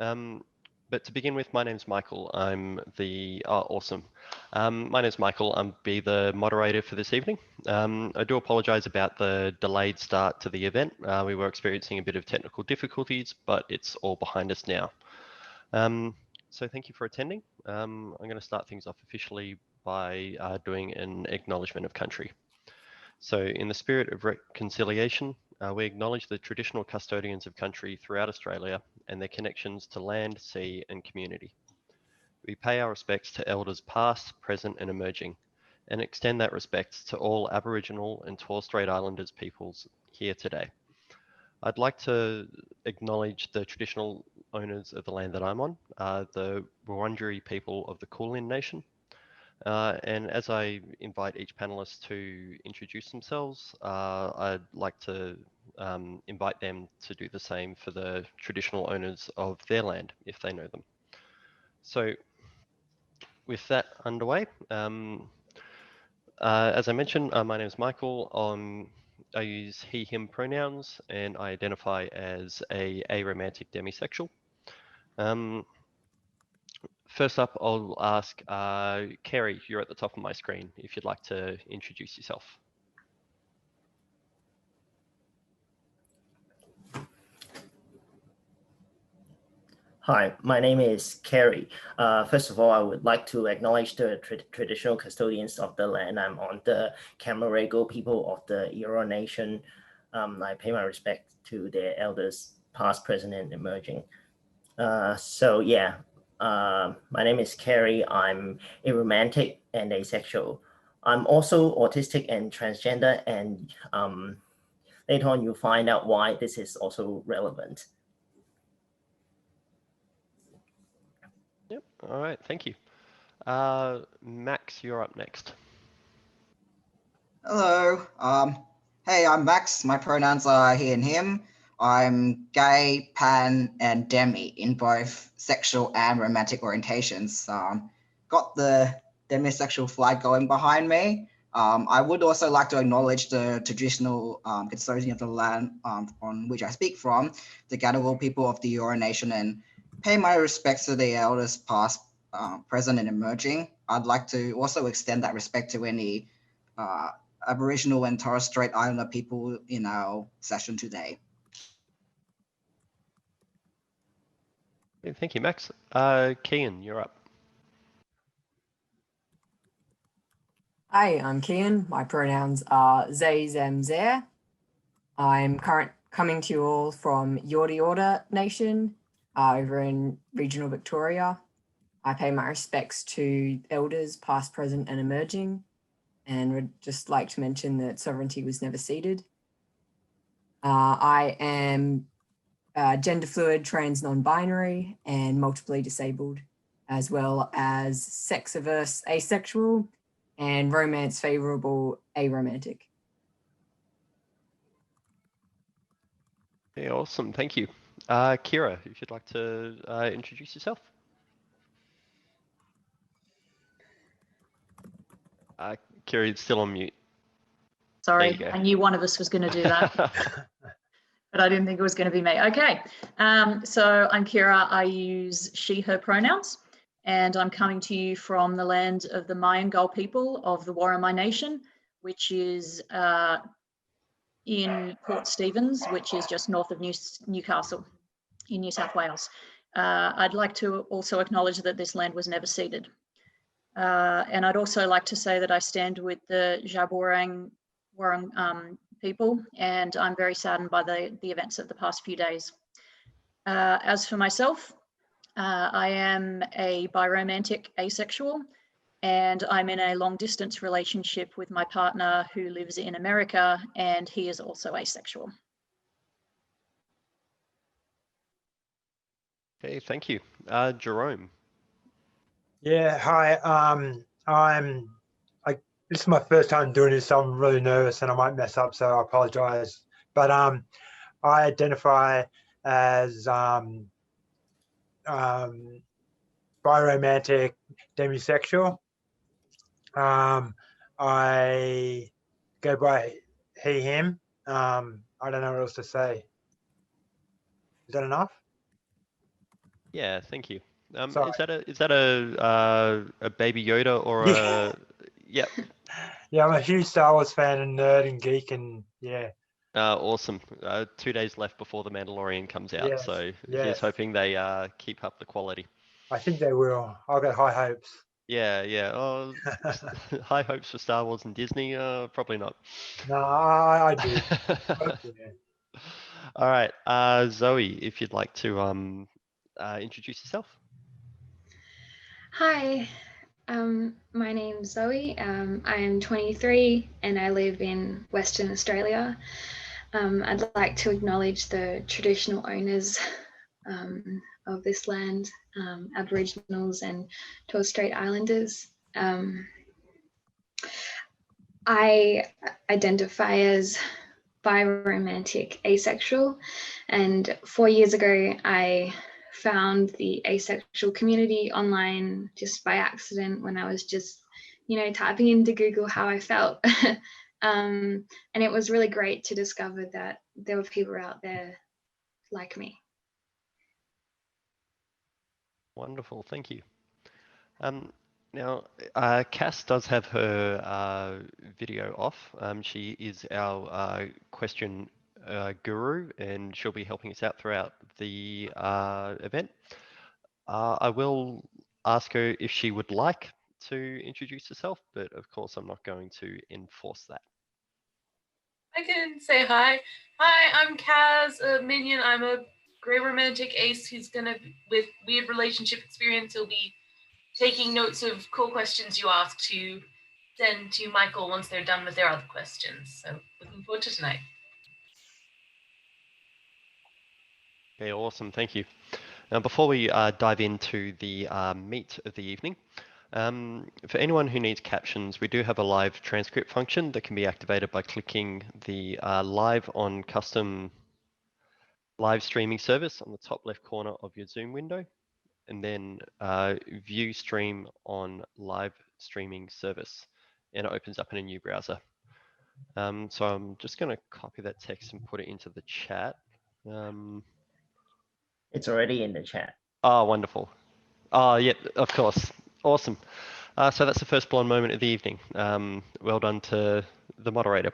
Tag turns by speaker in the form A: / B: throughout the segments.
A: Um, but to begin with, my name's Michael. I'm the, oh, awesome. My name's Michael. I'm be the moderator for this evening. I do apologize about the delayed start to the event. We were experiencing a bit of technical difficulties, but it's all behind us now. So thank you for attending. I'm going to start things off officially by doing an acknowledgement of country. So in the spirit of reconciliation, we acknowledge the traditional custodians of country throughout Australia and their connections to land, sea and community. We pay our respects to elders past, present and emerging, and extend that respect to all Aboriginal and Torres Strait Islanders peoples here today. I'd like to acknowledge the traditional owners of the land that I'm on, the Wurundjeri people of the Kulin Nation. And as I invite each panelist to introduce themselves, I'd like to invite them to do the same for the traditional owners of their land, if they know them. So with that underway, as I mentioned, my name is Michael. I use he, him pronouns, and I identify as a aromantic demisexual. First up, I'll ask Kerry, you're at the top of my screen, if you'd like to introduce yourself.
B: Hi, my name is Kerry. First of all, I would like to acknowledge the traditional custodians of the land I'm on, the Camaragal people of the Eora Nation. I pay my respect to their elders, past, present, and emerging. My name is Kerry. I'm aromantic and asexual. I'm also autistic and transgender, and later on you'll find out why this is also relevant.
A: Yep, all right, thank you. Max, you're up next.
C: Hello. Hey, I'm Max. My pronouns are he and him. I'm gay, pan, and demi in both sexual and romantic orientations. Got the demisexual flag going behind me. I would also like to acknowledge the traditional custodian of the land on which I speak from, the Gadigal people of the Eora Nation, and pay my respects to the elders past, present, and emerging. I'd like to also extend that respect to any Aboriginal and Torres Strait Islander people in our session today.
A: Thank you, Max. Kian, you're up.
D: Hi, I'm Kian. My pronouns are they, them, their. I'm coming to you all from Yorta Yorta Nation over in regional Victoria. I pay my respects to elders past, present and emerging, and would just like to mention that sovereignty was never ceded. I am gender fluid, trans non-binary and multiply disabled, as well as sex averse asexual and romance favorable aromantic.
A: Yeah, awesome, thank you. Keira, if you'd like to introduce yourself. Keira, it's still on mute.
E: Sorry, I knew one of us was going to do that, but I didn't think it was going to be me. Okay, so I'm Keira. I use she, her pronouns, and I'm coming to you from the land of the Mayangol people of the Worimi Nation, which is in Port Stephens, which is just north of Newcastle in New South Wales. I'd like to also acknowledge that this land was never ceded. And I'd also like to say that I stand with the Djab Wurrung people, and I'm very saddened by the events of the past few days. As for myself, I am a biromantic asexual, and I'm in a long distance relationship with my partner who lives in America, and he is also asexual.
A: Okay, thank you. Jerome.
F: Yeah, hi. This is my first time doing this, so I'm really nervous and I might mess up, so I apologize. But I identify as biromantic demisexual. I go by he, him. I don't know what else to say. Is that enough?
A: Yeah, thank you.
F: Sorry.
A: Is that a baby Yoda or
F: Yeah.
A: a? Yep.
F: Yeah, I'm a huge Star Wars fan and nerd and geek, and yeah.
A: Awesome. 2 days left before the Mandalorian comes out,
F: Yes.
A: so
F: Yes.
A: here's hoping they keep up the quality.
F: I think they will. I've got high hopes.
A: Yeah, yeah. Oh, high hopes for Star Wars and Disney? Probably not.
F: No, I do. Yeah.
A: All right, Zoe, if you'd like to introduce yourself.
G: Hi, my name's Zoe. I am 23 and I live in Western Australia. I'd like to acknowledge the traditional owners of this land, Aboriginals and Torres Strait Islanders. I identify as biromantic asexual, and 4 years ago I found the asexual community online just by accident when I was just, typing into Google how I felt. And it was really great to discover that there were people out there like me.
A: Wonderful, thank you. Now, Cass does have her video off. She is our question guru, and she'll be helping us out throughout the event. I will ask her if she would like to introduce herself, but of course I'm not going to enforce that.
H: I can say hi. Hi, I'm Kaz, a minion. I'm a grey romantic ace who's gonna, with weird relationship experience, he'll be taking notes of cool questions you ask to send to Michael once they're done with their other questions. So looking forward to tonight.
A: Okay, awesome, thank you. Now, before we dive into the meat of the evening, for anyone who needs captions, we do have a live transcript function that can be activated by clicking the live on custom live streaming service on the top left corner of your Zoom window, and then view stream on live streaming service, and it opens up in a new browser. So I'm just going to copy that text and put it into the chat.
B: It's already in the chat.
A: Oh, wonderful. Oh, yeah, of course. Awesome. So that's the first blonde moment of the evening. Well done to the moderator.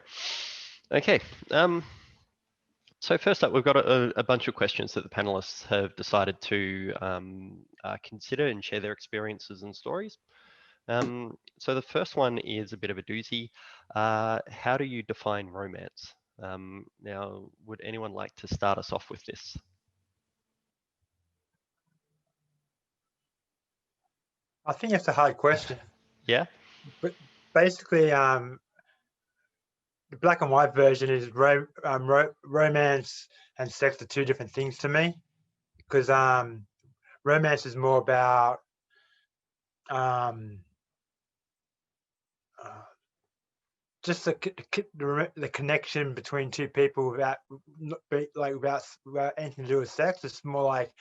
A: Okay. So first up, we've got a bunch of questions that the panelists have decided to consider and share their experiences and stories. So the first one is a bit of a doozy. How do you define romance? Now, would anyone like to start us off with this?
F: I think it's a hard question.
A: Yeah.
F: But basically, the black and white version is romance and sex are two different things to me, because romance is more about just the connection between two people without anything to do with sex. It's more like,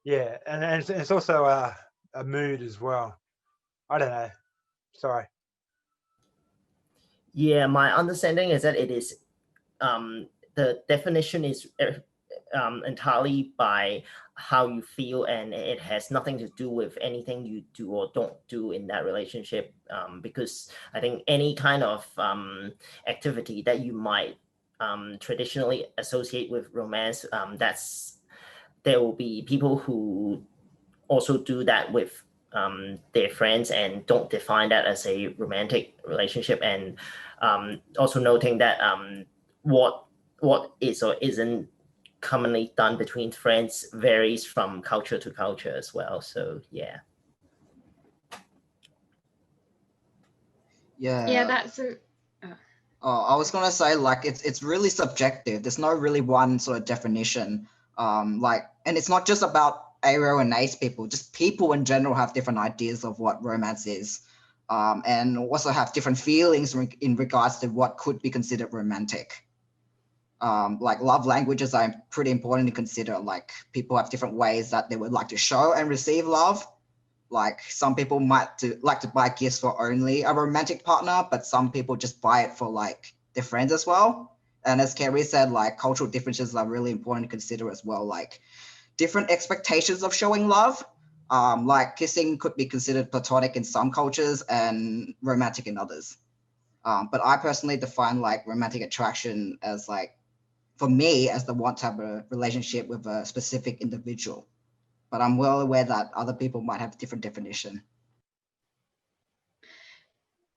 F: yeah, and it's also a mood as well. I don't know. Sorry.
B: Yeah, my understanding is that it is the definition is entirely by how you feel, and it has nothing to do with anything you do or don't do in that relationship, because I think any kind of activity that you might traditionally associate with romance, there will be people who also do that with their friends and don't define that as a romantic relationship, and also noting that what is or isn't commonly done between friends varies from culture to culture as well. So yeah.
G: Yeah, that's a.
C: Oh, I was gonna say, like, it's really subjective. There's no really one sort of definition. And it's not just about aro and ace people. Just people in general have different ideas of what romance is, and also have different feelings in regards to what could be considered romantic. Like love languages are pretty important to consider. Like people have different ways that they would like to show and receive love. Like some people might like to buy gifts for only a romantic partner, but some people just buy it for like their friends as well. And as Kerry said, like cultural differences are really important to consider as well. Like different expectations of showing love. Like kissing could be considered platonic in some cultures and romantic in others. But I personally define like romantic attraction as like, for me, as the want to have a relationship with a specific individual. But I'm well aware that other people might have a different definition.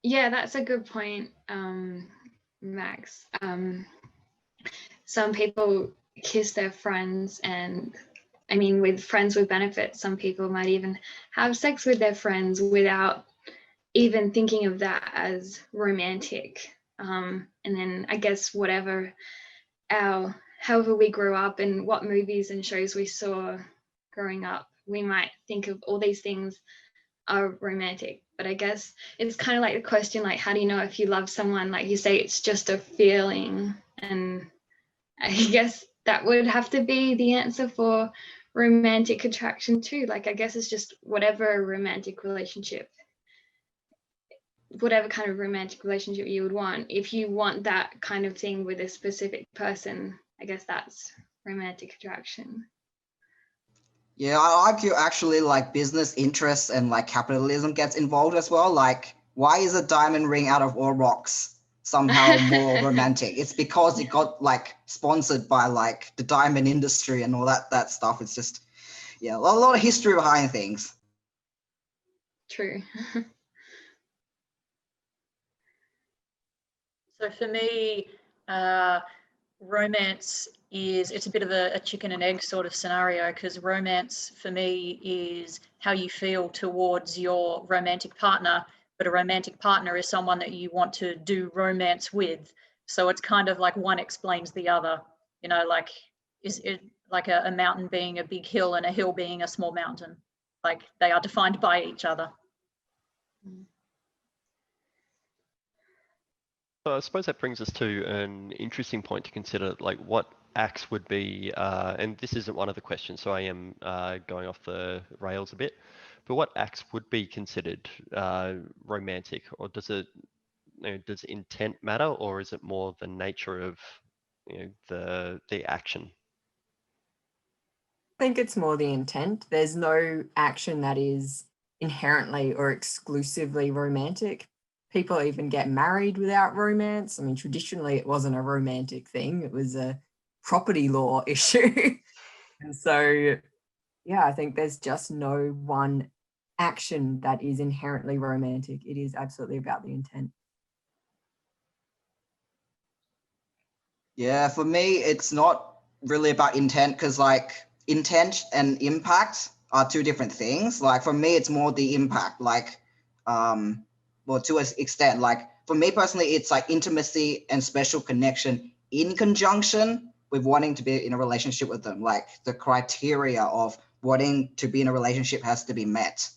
G: Yeah, that's a good point, Max. Some people kiss their friends, and I mean, with friends with benefits, some people might even have sex with their friends without even thinking of that as romantic. And then I guess however we grew up and what movies and shows we saw growing up, we might think of all these things are romantic. But I guess it's kind of like the question, like, how do you know if you love someone? Like you say, it's just a feeling. And I guess that would have to be the answer for romantic attraction too. Like, I guess it's just whatever kind of romantic relationship you would want. If you want that kind of thing with a specific person, I guess that's romantic attraction.
C: Yeah, I argue actually like business interests and like capitalism gets involved as well. Like, why is a diamond ring out of all rocks somehow more romantic? It's because it got like sponsored by like the diamond industry and all that stuff. It's just, yeah, a lot of history behind things.
G: True.
E: So for me, romance it's a bit of a chicken and egg sort of scenario, because romance for me is how you feel towards your romantic partner, but a romantic partner is someone that you want to do romance with. So it's kind of like one explains the other, you know, like is it like a mountain being a big hill and a hill being a small mountain, like they are defined by each other.
A: So I suppose that brings us to an interesting point to consider, like what acts would be, and this isn't one of the questions, so I am going off the rails a bit, but what acts would be considered romantic, or does it, does intent matter, or is it more the nature of, the action?
D: I think it's more the intent. There's no action that is inherently or exclusively romantic. People even get married without romance. I mean, traditionally, it wasn't a romantic thing. It was a property law issue. And so, yeah, I think there's just no one action that is inherently romantic. It is absolutely about the intent.
C: Yeah, for me, it's not really about intent, because like intent and impact are two different things. Like for me, it's more the impact, like, well, to an extent, like for me personally, it's like intimacy and special connection in conjunction with wanting to be in a relationship with them. Like the criteria of wanting to be in a relationship has to be met.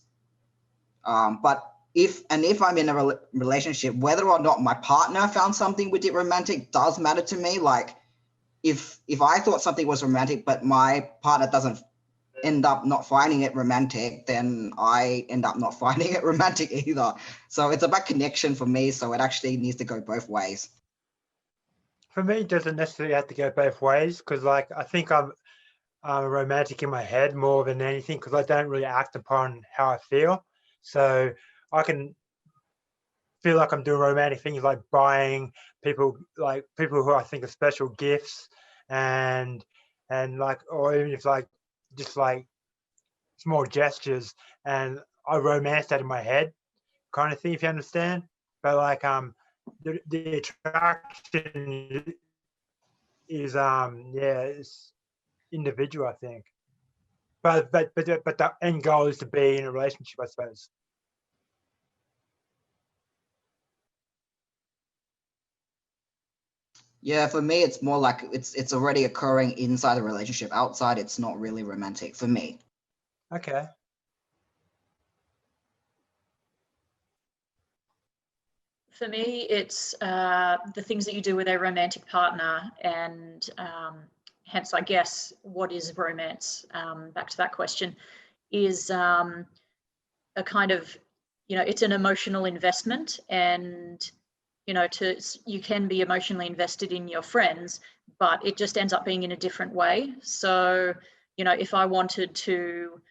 C: But if I'm in a relationship, whether or not my partner found something with it romantic does matter to me. Like if I thought something was romantic, but my partner doesn't end up not finding it romantic, then I end up not finding it romantic either. So it's about connection for me. So it actually needs to go both ways.
F: For me, it doesn't necessarily have to go both ways, because like I think I'm romantic in my head more than anything, because I don't really act upon how I feel. So I can feel like I'm doing romantic things like buying people who I think are special gifts, and like, or even if like just like small gestures, and I romance that in my head kind of thing, if you understand. But like the attraction is it's individual, I think. But the end goal is to be in a relationship, I suppose.
C: Yeah, for me, it's more like it's already occurring inside the relationship. Outside, it's not really romantic for me.
F: Okay.
E: For me, it's the things that you do with a romantic partner, and hence, I guess, what is romance? Back to that question, is a kind of, it's an emotional investment, and you can be emotionally invested in your friends, but it just ends up being in a different way. So if I wanted to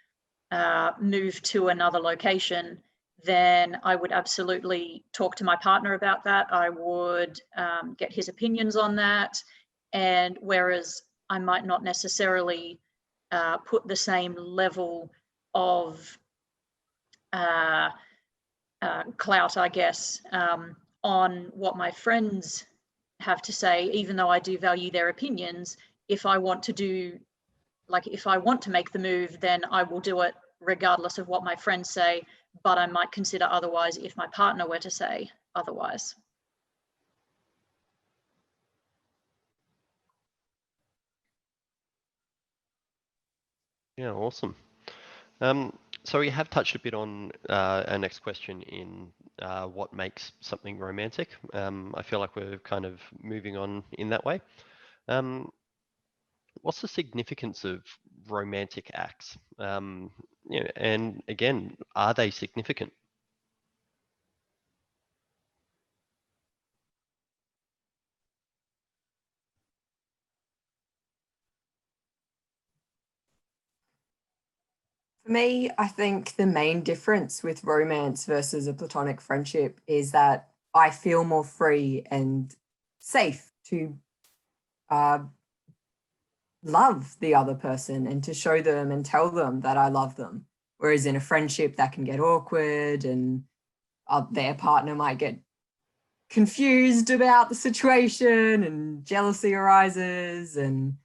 E: move to another location, then I would absolutely talk to my partner about that. I would get his opinions on that. And whereas I might not necessarily put the same level of clout, I guess, on what my friends have to say, even though I do value their opinions, if I want to make the move, then I will do it regardless of what my friends say, but I might consider otherwise if my partner were to say otherwise.
A: Yeah, awesome. So we have touched a bit on our next question in what makes something romantic. I feel like we're kind of moving on in that way. What's the significance of romantic acts? And again, are they significant?
D: For me, I think the main difference with romance versus a platonic friendship is that I feel more free and safe to love the other person and to show them and tell them that I love them. Whereas in a friendship, that can get awkward and their partner might get confused about the situation and jealousy arises. And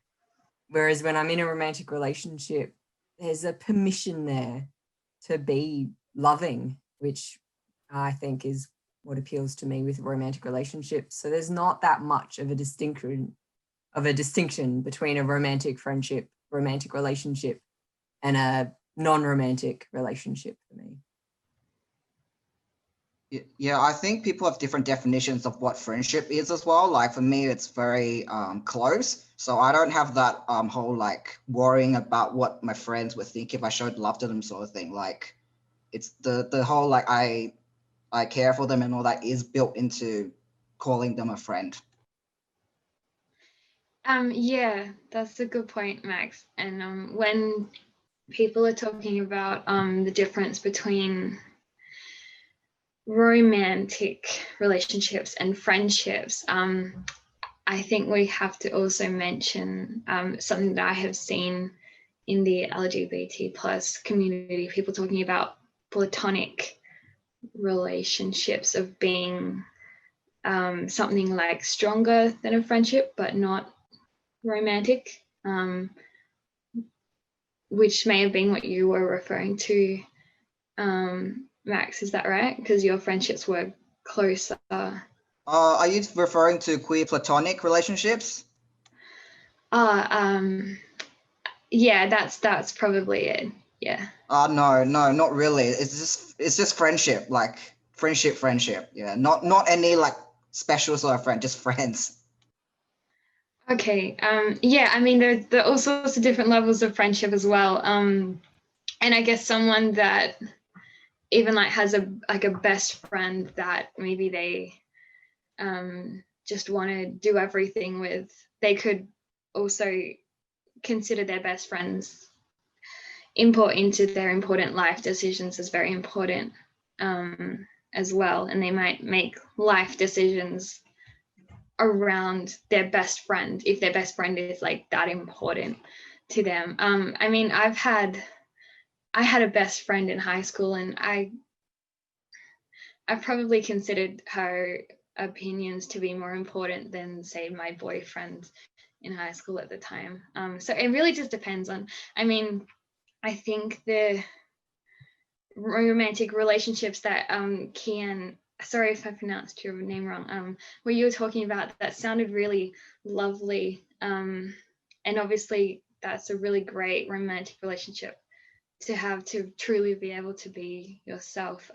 D: whereas when I'm in a romantic relationship, there's a permission there to be loving, which I think is what appeals to me with romantic relationships. So there's not that much of a distinction between a romantic friendship, romantic relationship, and a non-romantic relationship for me.
C: Yeah, I think people have different definitions of what friendship is as well. Like for me, it's very close. So I don't have that whole like worrying about what my friends would think if I showed love to them sort of thing. Like it's the whole like I care for them and all that is built into calling them a friend.
G: Yeah, that's a good point, Max. And when people are talking about the difference between romantic relationships and friendships, I think we have to also mention something that I have seen in the LGBT plus community, people talking about platonic relationships of being something like stronger than a friendship, but not romantic, which may have been what you were referring to, Max, is that right? Because your friendships were closer.
C: Are you referring to queer platonic relationships?
G: Yeah, that's probably it. Yeah.
C: No, not really. It's just friendship, like friendship. Yeah, not any like special sort of friend, just friends.
G: Okay. Yeah, I mean there are all sorts of different levels of friendship as well. And I guess someone that even like has a best friend that maybe they just want to do everything with, they could also consider their best friends input into their important life decisions as very important as well, and they might make life decisions around their best friend if their best friend is like that important to them. I mean, I had a best friend in high school, and I probably considered her opinions to be more important than, say, my boyfriend in high school at the time. So it really just depends on, I mean, I think the romantic relationships that Kian, sorry if I pronounced your name wrong, what you were talking about, that sounded really lovely. And obviously that's a really great romantic relationship to have, to truly be able to be yourself.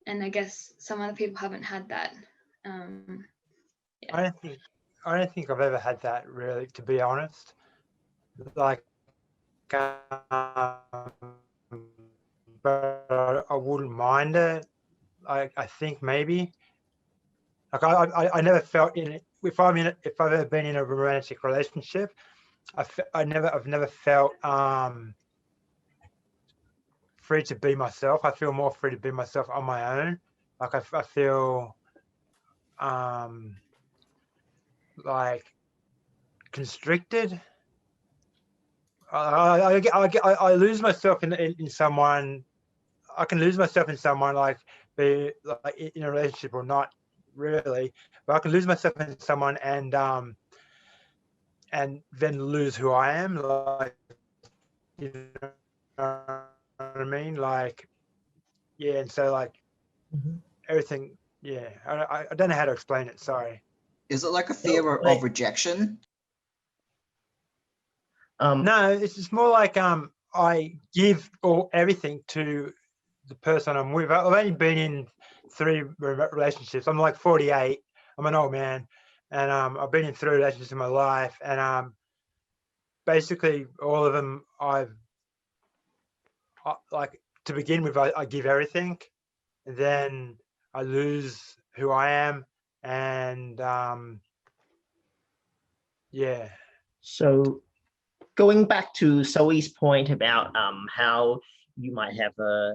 G: And I guess some other people haven't had that. Yeah.
F: I don't think I've ever had that, really, to be honest. Like, but I wouldn't mind it. I think maybe. Like I never felt in it. If I've ever been in a romantic relationship, I've never felt free to be myself. I feel more free to be myself on my own. Like I feel like constricted. I lose myself in someone. I can lose myself in someone, like be like in a relationship or not really, but I can lose myself in someone and then lose who I am. Like, you know what I mean? Like, yeah, and so like everything. Yeah, I don't know how to explain it. Sorry.
C: Is it like a fear of rejection?
F: No, it's just more like I give everything to the person I'm with. I've only been in 3 relationships. I'm like 48. I'm an old man, and I've been in 3 relationships in my life, and basically all of them like to begin with. I give everything, and then I lose who I am, and yeah.
B: So going back to Zoe's point about how you might have a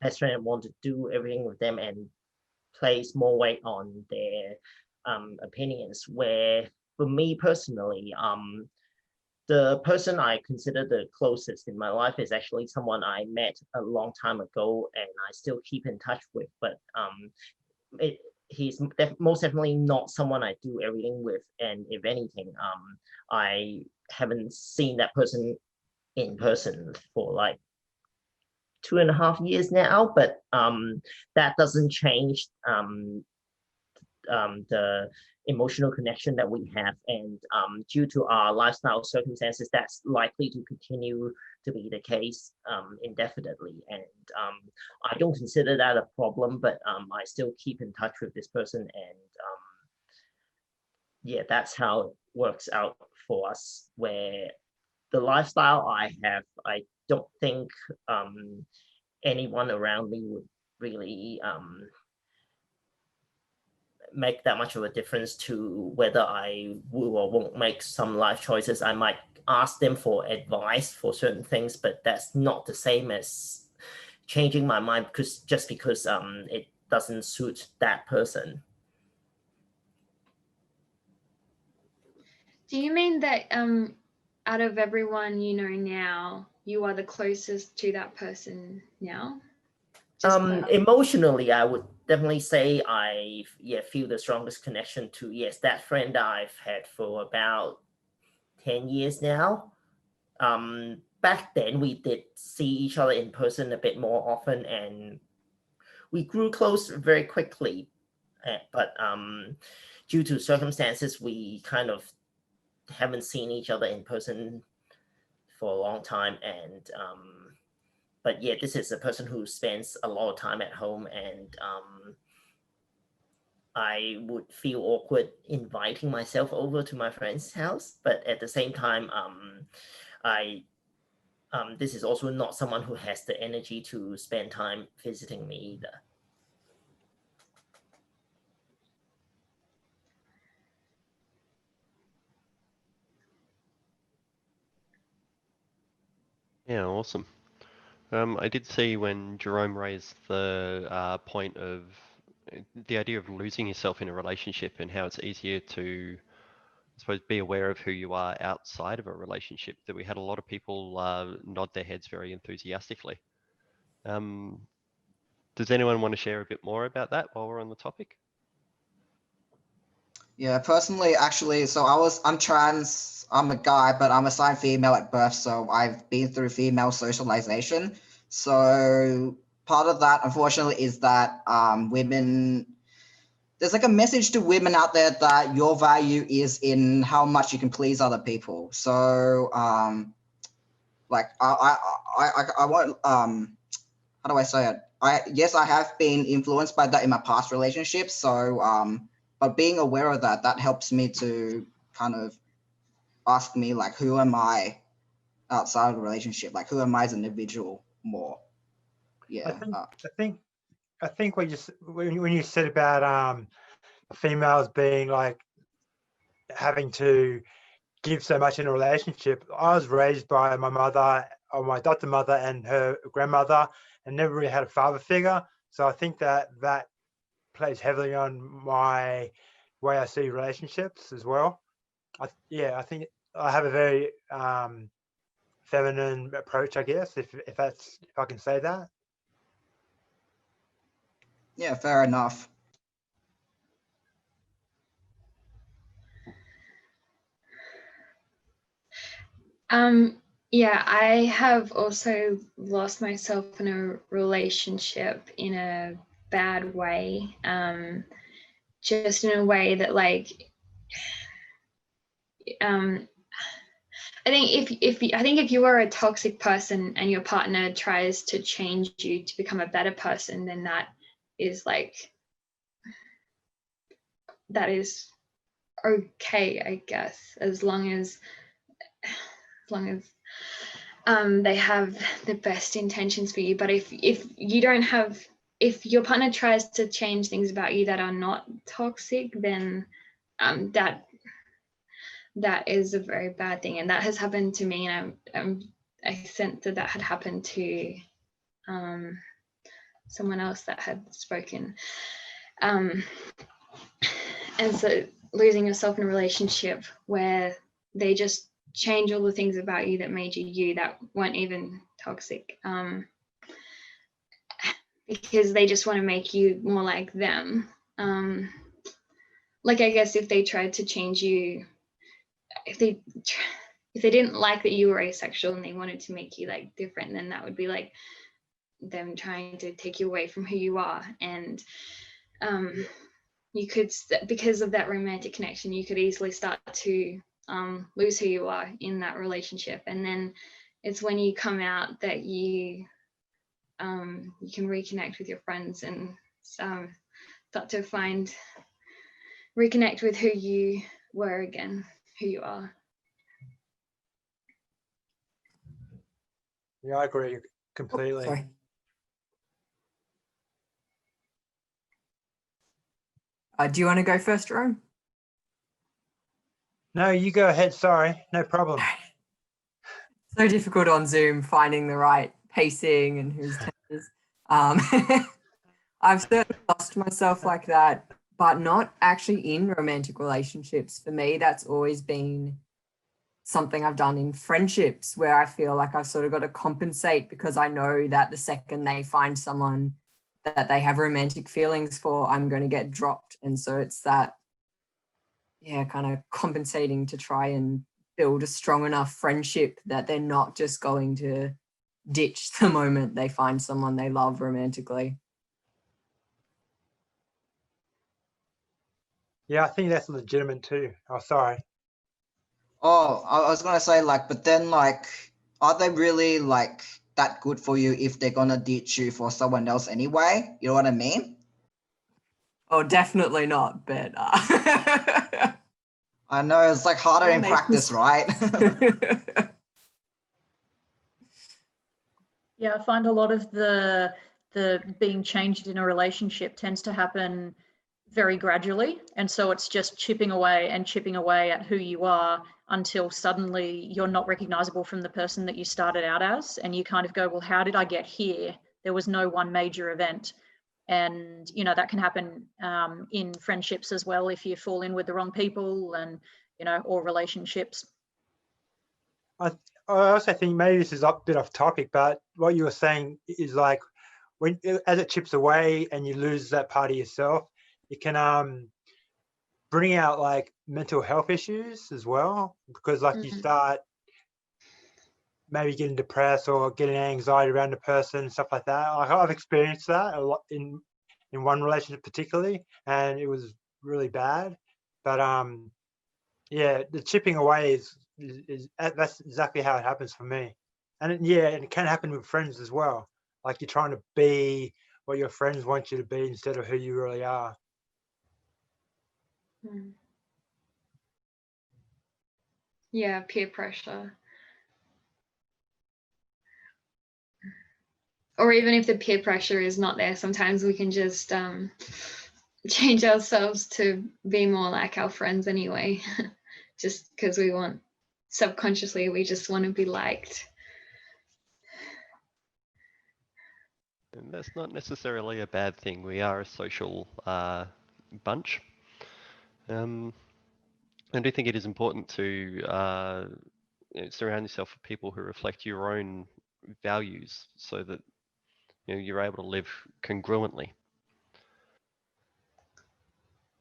B: best friend and want to do everything with them and place more weight on their opinions, where for me personally, the person I consider the closest in my life is actually someone I met a long time ago and I still keep in touch with, but he's most definitely not someone I do everything with. And if anything, I haven't seen that person in person for like 2.5 years now, but that doesn't change the emotional connection that we have, and due to our lifestyle circumstances, that's likely to continue to be the case indefinitely. And I don't consider that a problem, but I still keep in touch with this person, and yeah, that's how it works out for us. Where the lifestyle I have, I don't think anyone around me would really make that much of a difference to whether I will or won't make some life choices. I might ask them for advice for certain things, but that's not the same as changing my mind because it doesn't suit that person.
G: Do you mean that out of everyone you know now, you are the closest to that person now?
B: Emotionally, I would definitely say I feel the strongest connection to that friend I've had for about 10 years now. Back then we did see each other in person a bit more often, and we grew close very quickly. But due to circumstances, we kind of haven't seen each other in person for a long time, and but yeah, this is a person who spends a lot of time at home, and I would feel awkward inviting myself over to my friend's house. But at the same time, this is also not someone who has the energy to spend time visiting me either.
A: Yeah, awesome. I did see when Jerome raised the point of the idea of losing yourself in a relationship and how it's easier to, I suppose, be aware of who you are outside of a relationship, that we had a lot of people nod their heads very enthusiastically. Does anyone want to share a bit more about that while we're on the topic?
C: Yeah, personally, actually, so I'm trans, I'm a guy, but I'm assigned female at birth, so I've been through female socialization. So part of that, unfortunately, is that women, there's like a message to women out there that your value is in how much you can please other people. So like I won't how do I say it? Yes, I have been influenced by that in my past relationships. So but being aware of that helps me to kind of ask me like, who am I outside of the relationship? Like, who am I as an individual more? Yeah.
F: I think when you said about females being like having to give so much in a relationship. I was raised by my mother, or my adopted mother, and her grandmother, and never really had a father figure. So I think that plays heavily on my way I see relationships as well. I think I have a very feminine approach, I guess, if I can say that.
C: Yeah, fair enough.
G: Yeah, I have also lost myself in a relationship in a bad way. Just in a way that like, I think if you are a toxic person and your partner tries to change you to become a better person, then that is okay, I guess, as long as they have the best intentions for you. But if your partner tries to change things about you that are not toxic, then that is a very bad thing, and that has happened to me, and I sense that had happened to someone else that had spoken. And so losing yourself in a relationship where they just change all the things about you that made you that weren't even toxic, because they just want to make you more like them. Like, I guess if they tried to change you, if they didn't like that you were asexual and they wanted to make you like different, then that would be like them trying to take you away from who you are. And you could, because of that romantic connection, you could easily start to lose who you are in that relationship. And then it's when you come out that you can reconnect with your friends and start to reconnect with who you were again, who you are.
F: Yeah, I agree completely.
D: Sorry. Do you want to go first, Jerome?
F: No, you go ahead. Sorry, no problem.
D: So difficult on Zoom finding the right pacing and whose turn it is. I've certainly lost myself like that, but not actually in romantic relationships. For me, that's always been something I've done in friendships, where I feel like I've sort of got to compensate, because I know that the second they find someone that they have romantic feelings for, I'm going to get dropped. And so it's that, kind of compensating to try and build a strong enough friendship that they're not just going to ditch the moment they find someone they love romantically.
F: Yeah, I think that's legitimate too. Oh, sorry.
C: Oh, I was gonna say, like, but then, like, are they really like that good for you if they're gonna ditch you for someone else anyway? You know what I mean?
D: Oh, definitely not, but
C: I know it's like harder in practice, right?
E: Yeah, I find a lot of the being changed in a relationship tends to happen very gradually, and so it's just chipping away at who you are until suddenly you're not recognizable from the person that you started out as, and you kind of go, well, how did I get here? There was no one major event. And that can happen in friendships as well, if you fall in with the wrong people, and or relationships.
F: I also think maybe this is a bit off topic, but what you were saying is like, as it chips away and you lose that part of yourself, it can bring out like mental health issues as well, because like you start maybe getting depressed or getting anxiety around the person and stuff like that. I've experienced that a lot in one relationship particularly, and it was really bad. But the chipping away is that's exactly how it happens for me. And it can happen with friends as well. Like you're trying to be what your friends want you to be instead of who you really are.
G: Yeah, peer pressure. Or even if the peer pressure is not there, sometimes we can just change ourselves to be more like our friends anyway, just because we want subconsciously we just want to be liked.
A: And that's not necessarily a bad thing. We are a social bunch. I do think it is important to surround yourself with people who reflect your own values, so that you're able to live congruently.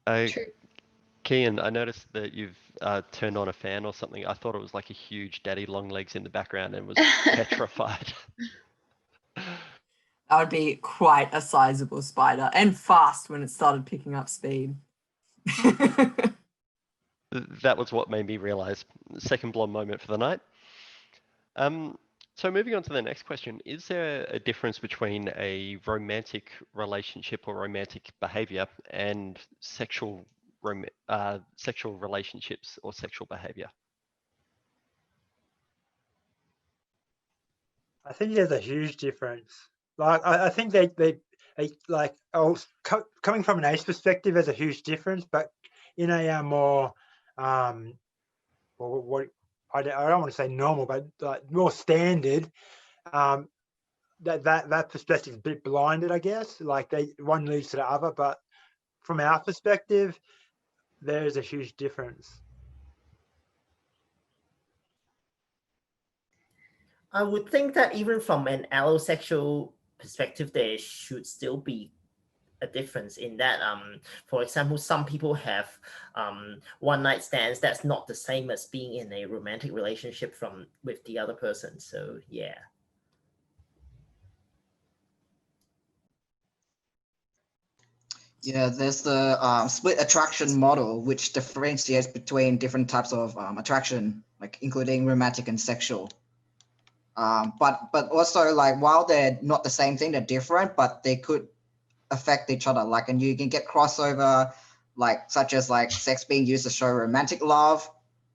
G: True.
A: Kian, I noticed that you've turned on a fan or something. I thought it was like a huge daddy long legs in the background and was petrified.
D: That would be quite a sizable spider, and fast when it started picking up speed.
A: That was what made me realize. Second blonde moment for the night. So moving on to the next question, is there a difference between a romantic relationship or romantic behavior and sexual relationships or sexual behavior?
F: I think there's a huge difference. Like I think they like coming from an ace perspective, there's a huge difference, but in a more what I don't want to say normal, but like more standard, that perspective is a bit blinded, I guess. Like one leads to the other, but from our perspective, there is a huge difference.
B: I would think that even from an allosexual perspective, there should still be a difference in that. For example, some people have one night stands that's not the same as being in a romantic relationship with the other person. So yeah.
C: Yeah, there's the split attraction model, which differentiates between different types of attraction, like including romantic and sexual. But also, like, while they're not the same thing, they're different, but they could affect each other. Like, and you can get crossover, like such as like sex being used to show romantic love,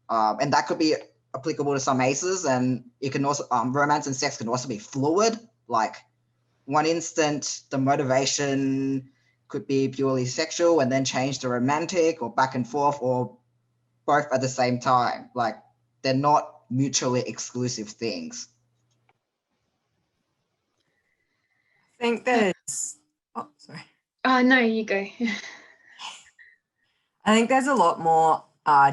C: and that could be applicable to some aces. And it can also romance and sex can also be fluid. Like, one instant the motivation could be purely sexual and then change to romantic, or back and forth, or both at the same time. Like, they're not mutually exclusive things.
D: I think there's, oh, sorry.
G: No, you go.
D: I think there's a lot more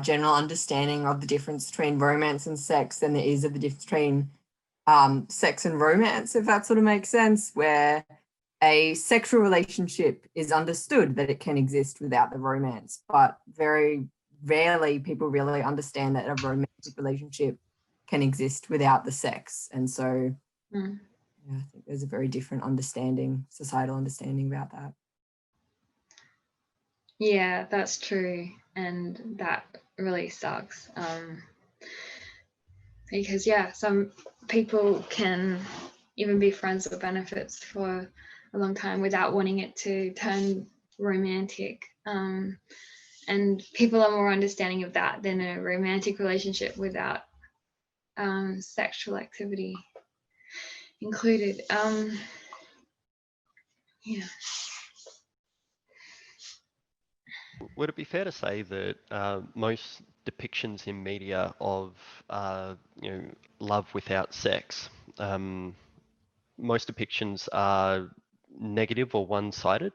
D: general understanding of the difference between romance and sex than there is of the difference between sex and romance, if that sort of makes sense, where a sexual relationship is understood that it can exist without the romance, but very rarely people really understand that a romantic relationship can exist without the sex. And so yeah, I think there's a very different understanding, societal understanding about that.
G: Yeah, that's true. And that really sucks. Because yeah, some people can even be friends with benefits for a long time without wanting it to turn romantic. And people are more understanding of that than a romantic relationship without sexual activity included. Yeah.
A: Would it be fair to say that most depictions in media of love without sex, most depictions are negative or one-sided?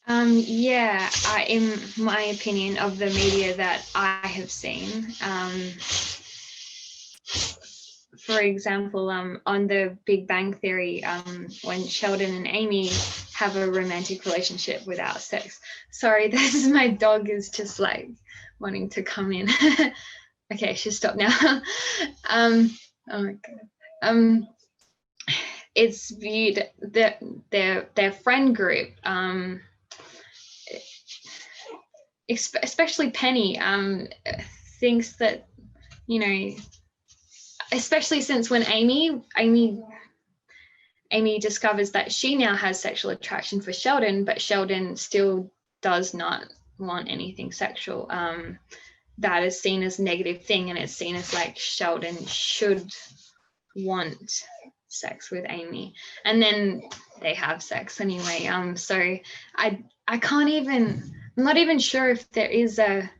G: Yeah, in my opinion, of the media that I have seen, for example, on the Big Bang Theory, when Sheldon and Amy have a romantic relationship without sex. Sorry, this is my dog is just like wanting to come in. Okay, she's stopped now. Oh my god. It's viewed that their friend group, especially Penny, thinks that, you know, especially since when Amy discovers that she now has sexual attraction for Sheldon, but Sheldon still does not want anything sexual. That is seen as a negative thing, and it's seen as like Sheldon should want sex with Amy, and then they have sex anyway. So I can't even, I'm not even sure if there is a,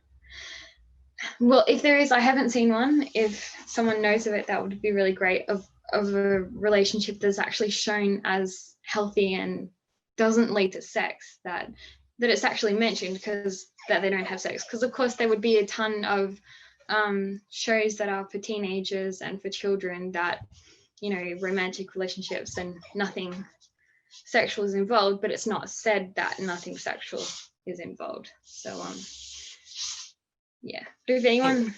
G: Well, if there is, I haven't seen one. If someone knows of it, that would be really great, of a relationship that's actually shown as healthy and doesn't lead to sex, that it's actually mentioned, because that they don't have sex. Because of course there would be a ton of shows that are for teenagers and for children that, you know, romantic relationships and nothing sexual is involved, but it's not said that nothing sexual is involved. So yeah, but if anyone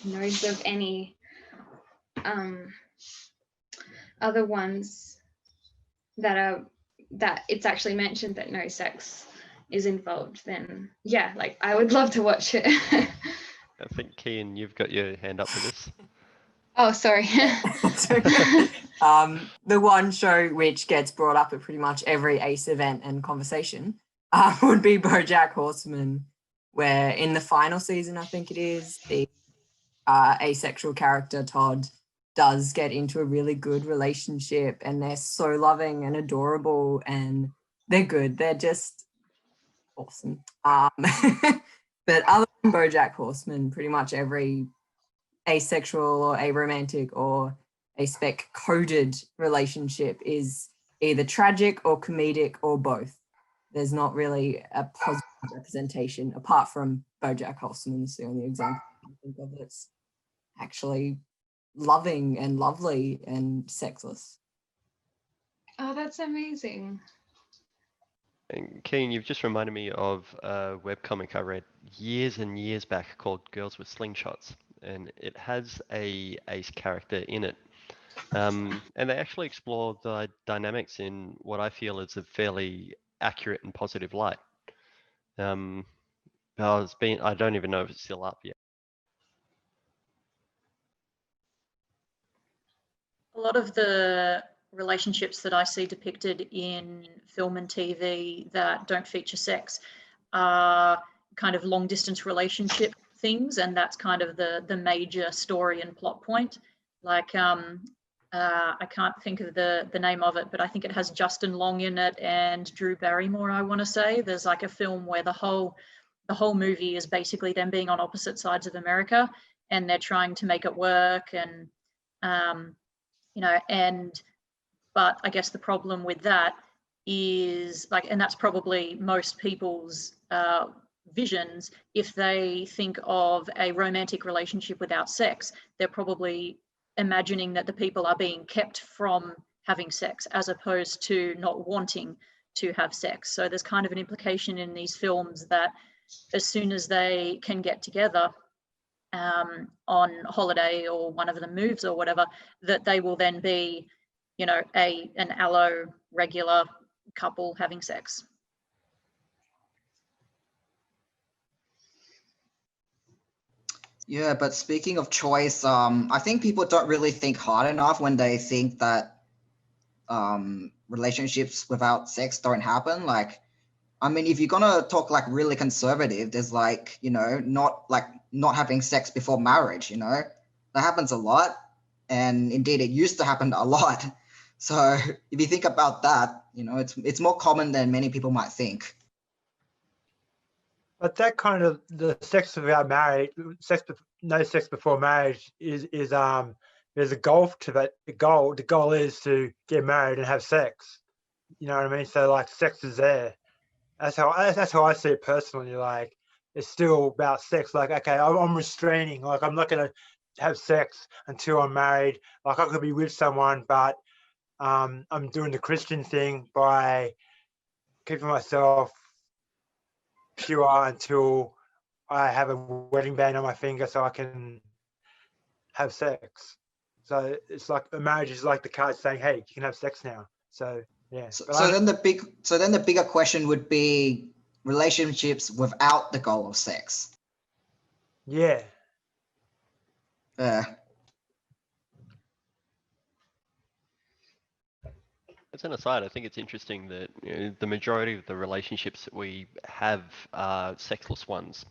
G: knows of any other ones that it's actually mentioned that no sex is involved, then yeah, like I would love to watch it.
A: I think Kian, you've got your hand up for this.
G: Oh, sorry.
D: The one show which gets brought up at pretty much every ACE event and conversation would be BoJack Horseman, where in the final season, I think it is, the asexual character Todd does get into a really good relationship, and they're so loving and adorable, and they're good. They're just awesome. But other than BoJack Horseman, pretty much every asexual or aromantic or aspec coded relationship is either tragic or comedic or both. There's not really a positive representation, apart from BoJack Horseman. It's the only example I can think of that's actually loving and lovely and sexless.
G: Oh, that's amazing.
A: And Keen, you've just reminded me of a webcomic I read years and years back called Girls with Slingshots, and it has a ace character in it. And they actually explore the dynamics in what I feel is a fairly accurate and positive light. I don't even know if it's still up yet.
E: A lot of the relationships that I see depicted in film and TV that don't feature sex are kind of long distance relationship things, and that's kind of the major story and plot point. Like I can't think of the name of it, but I think it has Justin Long in it and Drew Barrymore, I want to say. There's like a film where the whole movie is basically them being on opposite sides of America, and they're trying to make it work, and you know, but I guess the problem with that is like, and that's probably most people's visions. If they think of a romantic relationship without sex, they're probably imagining that the people are being kept from having sex as opposed to not wanting to have sex. So there's kind of an implication in these films that as soon as they can get together on holiday, or one of them moves or whatever, that they will then be, you know, an allo regular couple having sex.
C: Yeah, but speaking of choice, I think people don't really think hard enough when they think that relationships without sex don't happen. Like, I mean, if you're gonna talk like really conservative, there's like, you know, not having sex before marriage, you know, that happens a lot. And indeed, it used to happen a lot. So if you think about that, you know, it's more common than many people might think.
F: But that kind of the sex without marriage, no sex before marriage is there's a goal to that. The goal is to get married and have sex. You know what I mean? So like, sex is there. That's how I see it personally. Like, it's still about sex. Like, okay, I'm restraining. Like, I'm not gonna have sex until I'm married. Like, I could be with someone, but I'm doing the Christian thing by keeping myself pure until I have a wedding band on my finger so I can have sex. So it's like a marriage is like the card saying, hey, you can have sex now. So yeah.
C: So then the bigger question would be relationships without the goal of sex.
F: Yeah.
C: Yeah.
A: As an aside, I think it's interesting that, you know, the majority of the relationships that we have are sexless ones,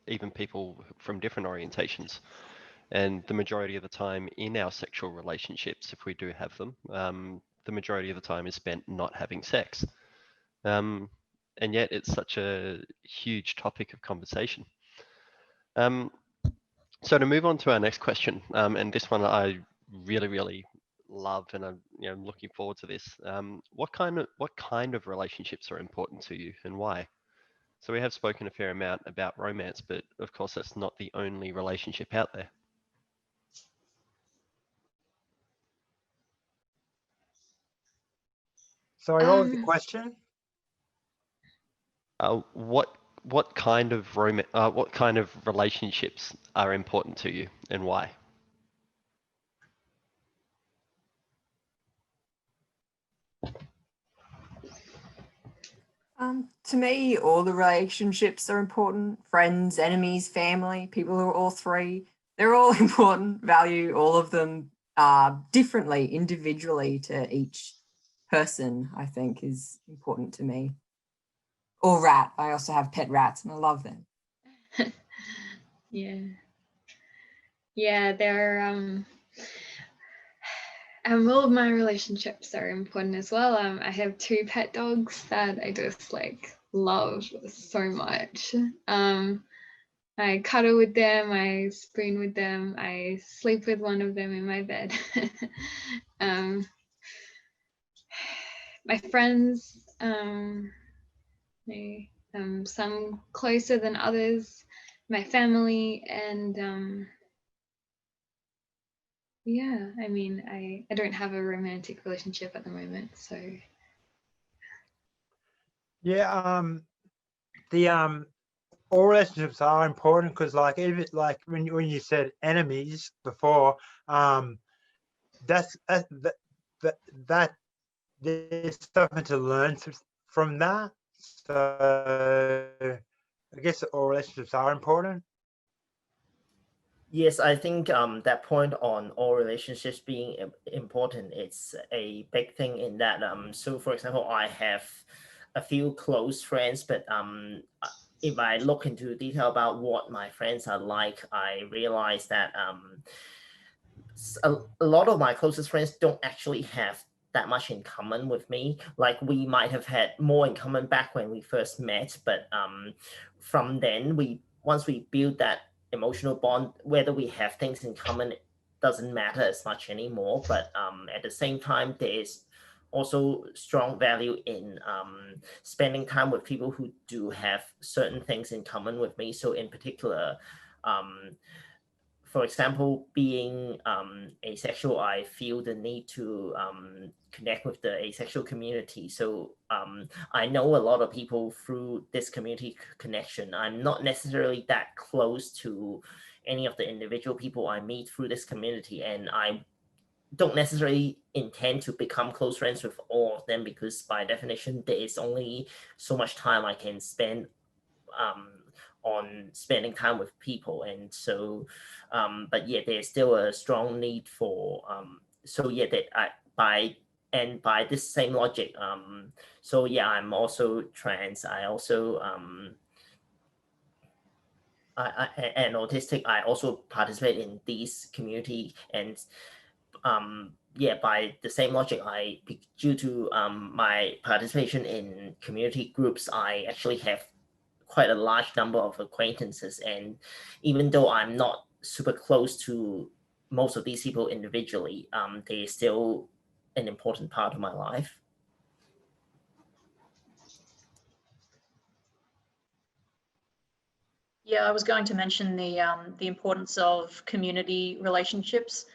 A: even people from different orientations. And the majority of the time in our sexual relationships, if we do have them, the majority of the time is spent not having sex. And yet it's such a huge topic of conversation. So to move on to our next question, and this one I really love, and I'm looking forward to this. What kind of relationships are important to you, and why? So we have spoken a fair amount about romance, but of course that's not the only relationship out there.
F: Sorry, what was the question?
A: What kind of what kind of relationships are important to you, and why?
D: To me, all the relationships are important. Friends, enemies, family, people who are all three. They're all important. Value all of them differently, individually to each person, I think is important to me. Or rat. I also have pet rats and I love them.
G: Yeah. Yeah, they're all of my relationships are important as well. I have 2 pet dogs that I just like love so much. I cuddle with them, I spoon with them, I sleep with one of them in my bed. My friends, some closer than others, my family, and yeah, I mean, I don't have a romantic relationship at the moment, so.
F: Yeah, the all relationships are important because, like, even like when you said enemies before, that's that there's something to learn from that. So I guess all relationships are important.
B: Yes, I think that point on all relationships being important, it's a big thing in that. So for example, I have a few close friends, but if I look into detail about what my friends are like, I realize that a lot of my closest friends don't actually have that much in common with me. Like we might have had more in common back when we first met, but from then once we build that emotional bond, whether we have things in common doesn't matter as much anymore. But at the same time, there is also strong value in spending time with people who do have certain things in common with me. So in particular, for example, being asexual, I feel the need to connect with the asexual community. So I know a lot of people through this community connection. I'm not necessarily that close to any of the individual people I meet through this community, and I don't necessarily intend to become close friends with all of them because by definition, there is only so much time I can spend on spending time with people. And so but yeah, there's still a strong need for so yeah, that by this same logic, so yeah, I'm also trans. I also and autistic. I also participate in these community, and yeah, by the same logic, due to my participation in community groups, I actually have quite a large number of acquaintances. And even though I'm not super close to most of these people individually, they're still an important part of my life.
E: Yeah, I was going to mention the importance of community relationships.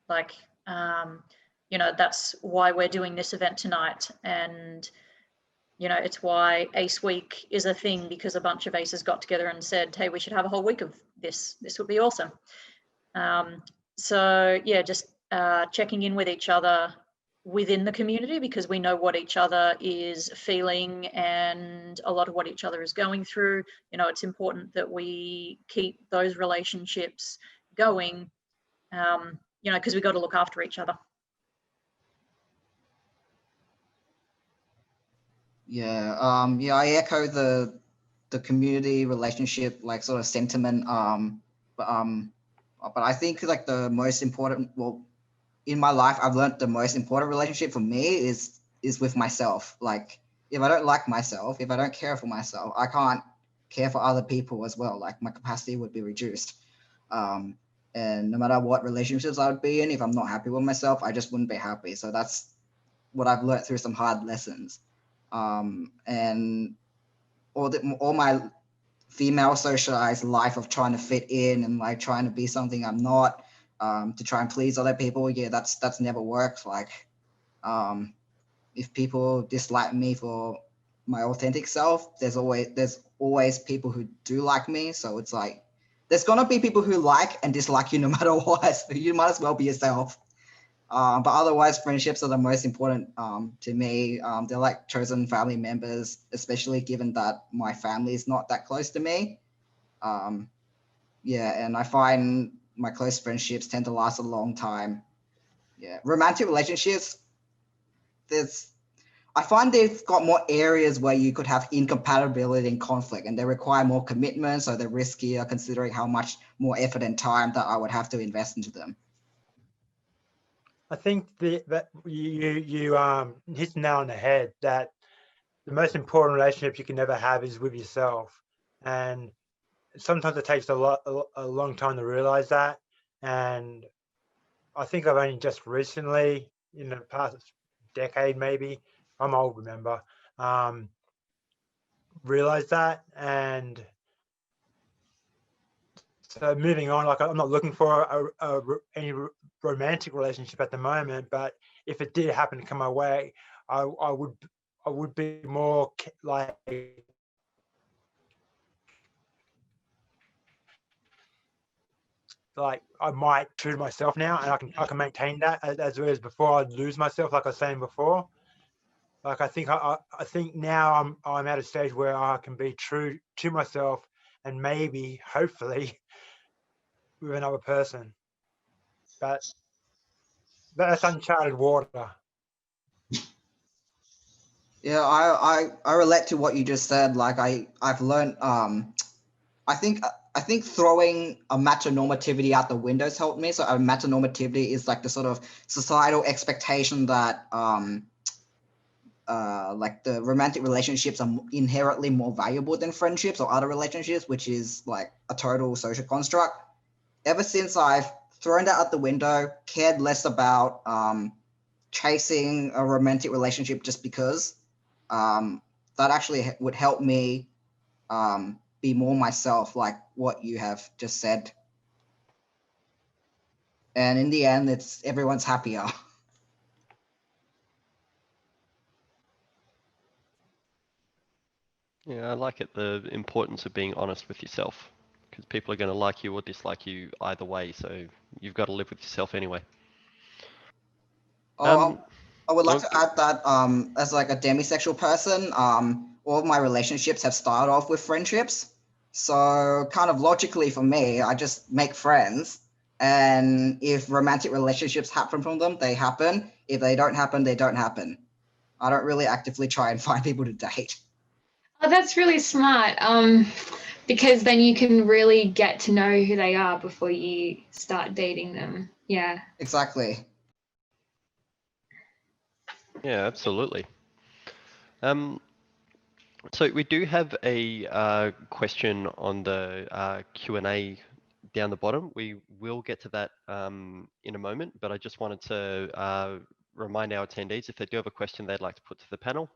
E: Like, that's why we're doing this event tonight. And, it's why Ace Week is a thing, because a bunch of aces got together and said, hey, we should have a whole week of this. This would be awesome. So yeah, just checking in with each other within the community, because we know what each other is feeling and a lot of what each other is going through. It's important that we keep those relationships going, because we got to look after each other.
C: Yeah, yeah, I echo the community relationship like sort of sentiment. But I think like the most important, well, in my life, I've learned the most important relationship for me is with myself. Like if I don't like myself, if I don't care for myself, I can't care for other people as well. Like my capacity would be reduced. And no matter what relationships I would be in, if I'm not happy with myself, I just wouldn't be happy. So that's what I've learned through some hard lessons. And all my female socialized life of trying to fit in and like trying to be something I'm not, to try and please other people. Yeah, that's never worked. Like, if people dislike me for my authentic self, there's always people who do like me. So it's like, there's gonna be people who like and dislike you no matter what. So you might as well be yourself. But otherwise, friendships are the most important to me. They're like chosen family members, especially given that my family is not that close to me. Yeah, and I find my close friendships tend to last a long time. Yeah, romantic relationships, I find they've got more areas where you could have incompatibility and conflict, and they require more commitment, so they're riskier considering how much more effort and time that I would have to invest into them.
F: I think that you hit the nail on the head that the most important relationship you can ever have is with yourself, and sometimes it takes a long time to realize that. And I think I've only just recently, in the past decade, maybe, I'm old, remember, realized that. And so moving on, like I'm not looking for any romantic relationship at the moment, but if it did happen to come my way, I would be more like I might true to myself now, and I can maintain that as well as before. I'd lose myself, like I was saying before. Like I think now I'm at a stage where I can be true to myself, and maybe hopefully with another person. But that's uncharted water.
C: Yeah, I relate to what you just said. Like I've learned, I think throwing a matronormativity out the window has helped me. So a matronormativity is like the sort of societal expectation that like the romantic relationships are inherently more valuable than friendships or other relationships, which is like a total social construct. Ever since I've thrown that out the window, cared less about chasing a romantic relationship just because, that actually would help me be more myself, like what you have just said. And in the end, everyone's happier.
A: Yeah, I like it, the importance of being honest with yourself, because people are going to like you or dislike you either way, so you've got to live with yourself anyway.
C: I would like to add that as like a demisexual person, all of my relationships have started off with friendships. So kind of logically for me, I just make friends. And if romantic relationships happen from them, they happen. If they don't happen, they don't happen. I don't really actively try and find people to date.
G: Oh, that's really smart. Because then you can really get to know who they are before you start dating them. Yeah.
C: Exactly.
A: Yeah, absolutely. So we do have a question on the Q&A down the bottom. We will get to that in a moment, but I just wanted to remind our attendees, if they do have a question they'd like to put to the panel,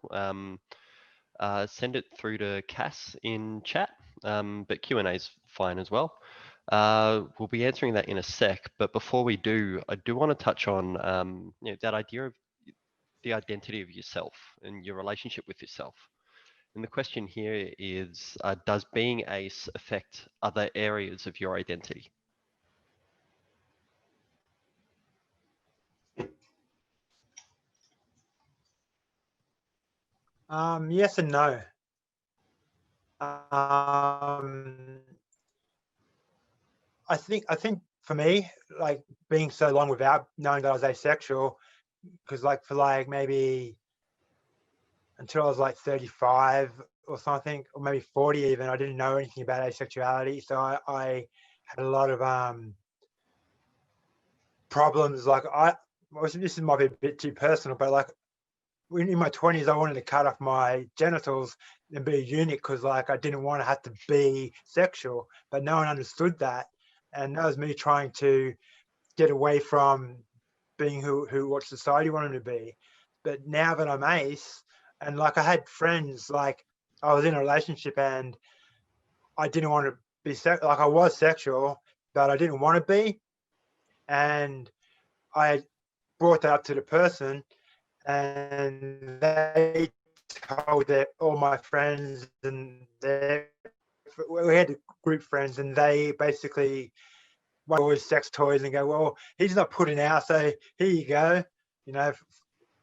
A: send it through to Cass in chat, but Q&A is fine as well. We'll be answering that in a sec, but before we do, I do want to touch on that idea of the identity of yourself and your relationship with yourself. And the question here is, does being ace affect other areas of your identity?
F: Yes and no. I think for me, like being so long without knowing that I was asexual, because like for like maybe until I was like 35 or something, or maybe 40 even, I didn't know anything about asexuality. So I had a lot of problems. Like this might be a bit too personal, but like in my 20s, I wanted to cut off my genitals and be a eunuch because like I didn't want to have to be sexual, but no one understood that. and that was me trying to get away from being who what society wanted me to be. But now that I'm ace, and like I had friends, like I was in a relationship and I didn't want to be like I was sexual, but I didn't want to be, and I brought that up to the person, and they told all my friends, and we had group friends, and they basically always sex toys and go, well, he's not putting out, so here you go, you know.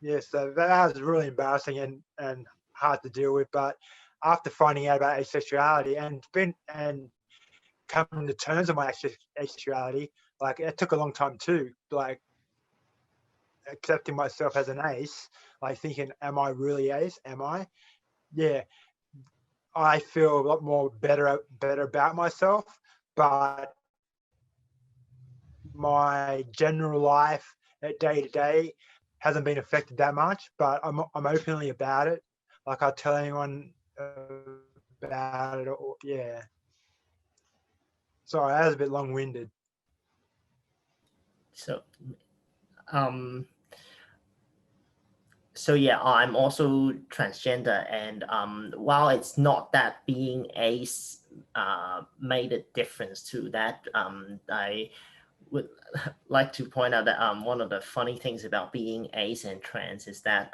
F: Yeah, so that was really embarrassing and hard to deal with. But after finding out about asexuality and coming to terms with my asexuality, like it took a long time too, like accepting myself as an ace, like thinking, am I really ace? Am I? Yeah, I feel a lot more better about myself, but my general life day to day hasn't been affected that much. But I'm openly about it. Like I'll tell anyone about it. Or, yeah. Sorry, that was a bit long-winded.
B: So, yeah, I'm also transgender, and while it's not that being ace made a difference to that, I would like to point out that one of the funny things about being ace and trans is that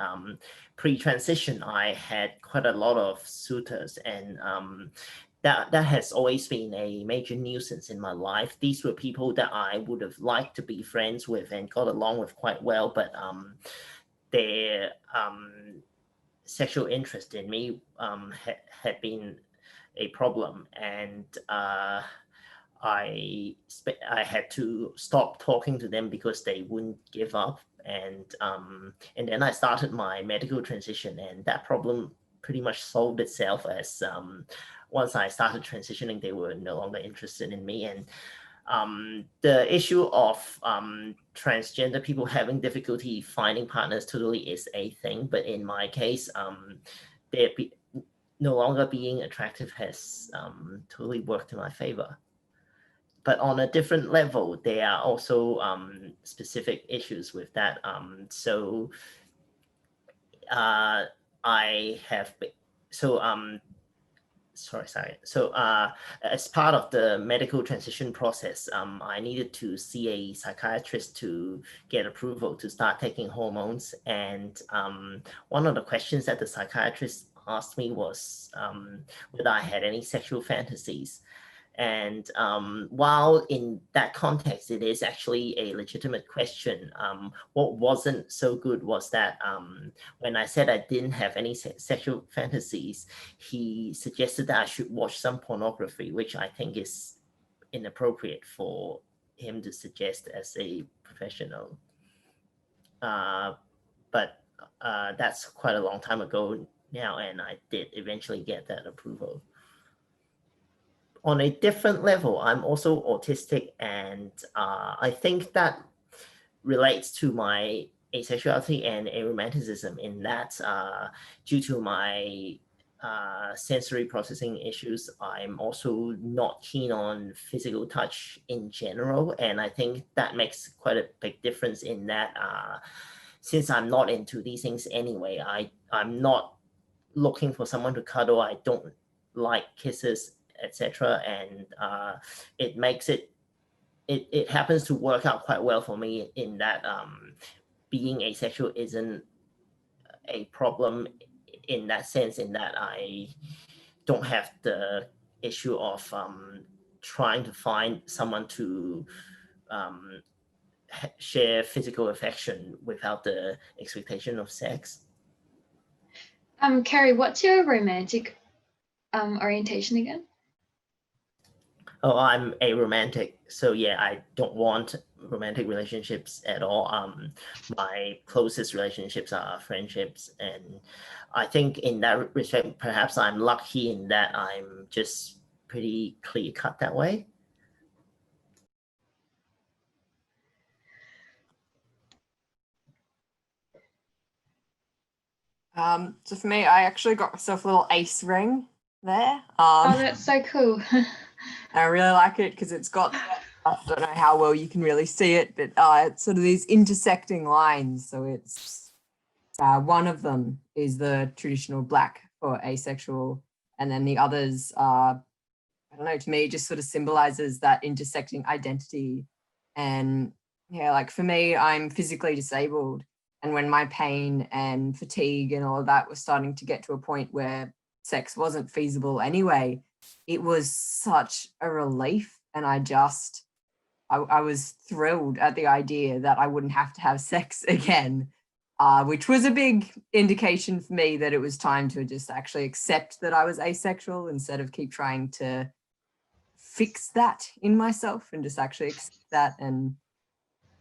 B: pre-transition I had quite a lot of suitors, and that has always been a major nuisance in my life. These were people that I would have liked to be friends with and got along with quite well, but their sexual interest in me had been a problem, and I had to stop talking to them because they wouldn't give up, and then I started my medical transition, and that problem pretty much solved itself as once I started transitioning, they were no longer interested in me. And the issue of transgender people having difficulty finding partners totally is a thing, but in my case, no longer being attractive has totally worked in my favor. But on a different level, there are also specific issues with that. I have been, as part of the medical transition process, I needed to see a psychiatrist to get approval to start taking hormones. And one of the questions that the psychiatrist asked me was whether I had any sexual fantasies. And while in that context, it is actually a legitimate question, what wasn't so good was that when I said I didn't have any sexual fantasies, he suggested that I should watch some pornography, which I think is inappropriate for him to suggest as a professional. But that's quite a long time ago now, and I did eventually get that approval. On a different level, I'm also autistic, and I think that relates to my asexuality and aromanticism in that due to my sensory processing issues, I'm also not keen on physical touch in general, and I think that makes quite a big difference in that since I'm not into these things anyway, I'm not looking for someone to cuddle, I don't like kisses, etc. And it makes it happens to work out quite well for me in that being asexual isn't a problem in that sense, in that I don't have the issue of trying to find someone to share physical affection without the expectation of sex.
G: Kerry, what's your romantic orientation again?
B: Oh, I'm aromantic. So yeah, I don't want romantic relationships at all. My closest relationships are friendships. And I think in that respect, perhaps I'm lucky in that I'm just pretty clear cut that way.
D: So for me, I actually got myself a little ace ring there.
G: Oh, that's so cool.
D: I really like it because it's got I don't know how well you can really see it, but it's sort of these intersecting lines. So it's one of them is the traditional black for asexual, and then the others are, I don't know, to me, it just sort of symbolizes that intersecting identity. And yeah, like for me, I'm physically disabled. And when my pain and fatigue and all of that was starting to get to a point where sex wasn't feasible anyway, it was such a relief. And I was thrilled at the idea that I wouldn't have to have sex again, which was a big indication for me that it was time to just actually accept that I was asexual instead of keep trying to fix that in myself, and just actually accept that. And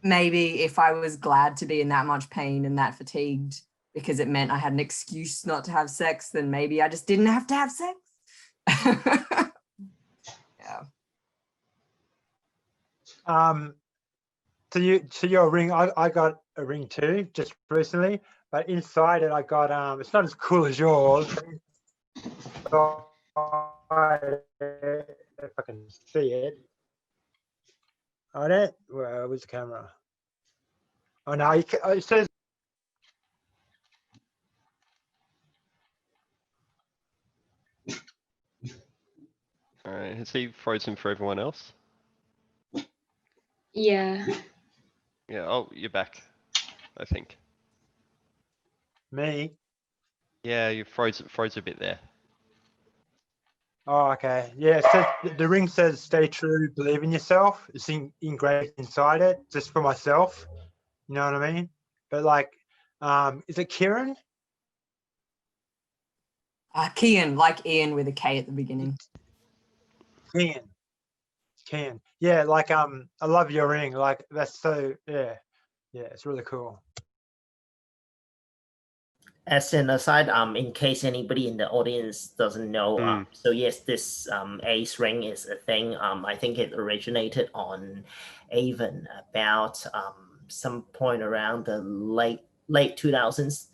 D: maybe if I was glad to be in that much pain and that fatigued because it meant I had an excuse not to have sex, then maybe I just didn't have to have sex. Yeah.
F: To your ring, I got a ring too, just recently, but inside it I got it's not as cool as yours. If I can see it. On it, where was the camera? Oh no, it says.
A: All right, is he frozen for everyone else?
G: Yeah.
A: Yeah, oh, you're back, I think.
F: Me?
A: Yeah, you froze a bit there.
F: Oh, okay. Yeah, it says, the ring says stay true, believe in yourself. It's engraved inside it, just for myself. You know what I mean? But like, is it Kieran?
D: Kian, like Ian with a K at the beginning.
F: Kian. Yeah, like I love your ring. Like that's so yeah, it's really cool.
B: As an aside, in case anybody in the audience doesn't know, so yes, this ace ring is a thing. I think it originated on Avon about some point around the late 2000s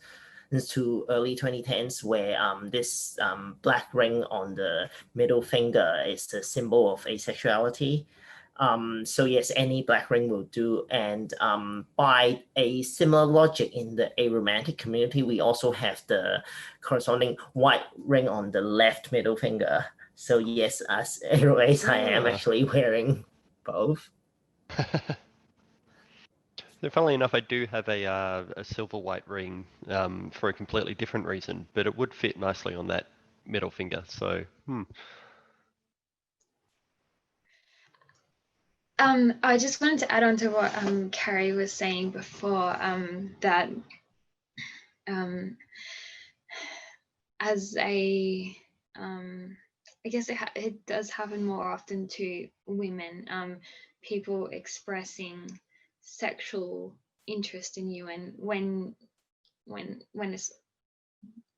B: to early 2010s, where this black ring on the middle finger is the symbol of asexuality. So yes, any black ring will do. And by a similar logic in the aromantic community, we also have the corresponding white ring on the left middle finger. So yes, as aro ace, I am actually wearing both.
A: So funnily enough, I do have a silver white ring for a completely different reason, but it would fit nicely on that middle finger. So,
G: I just wanted to add on to what Kerry was saying before, that as a I guess it does happen more often to women, people expressing sexual interest in you, and when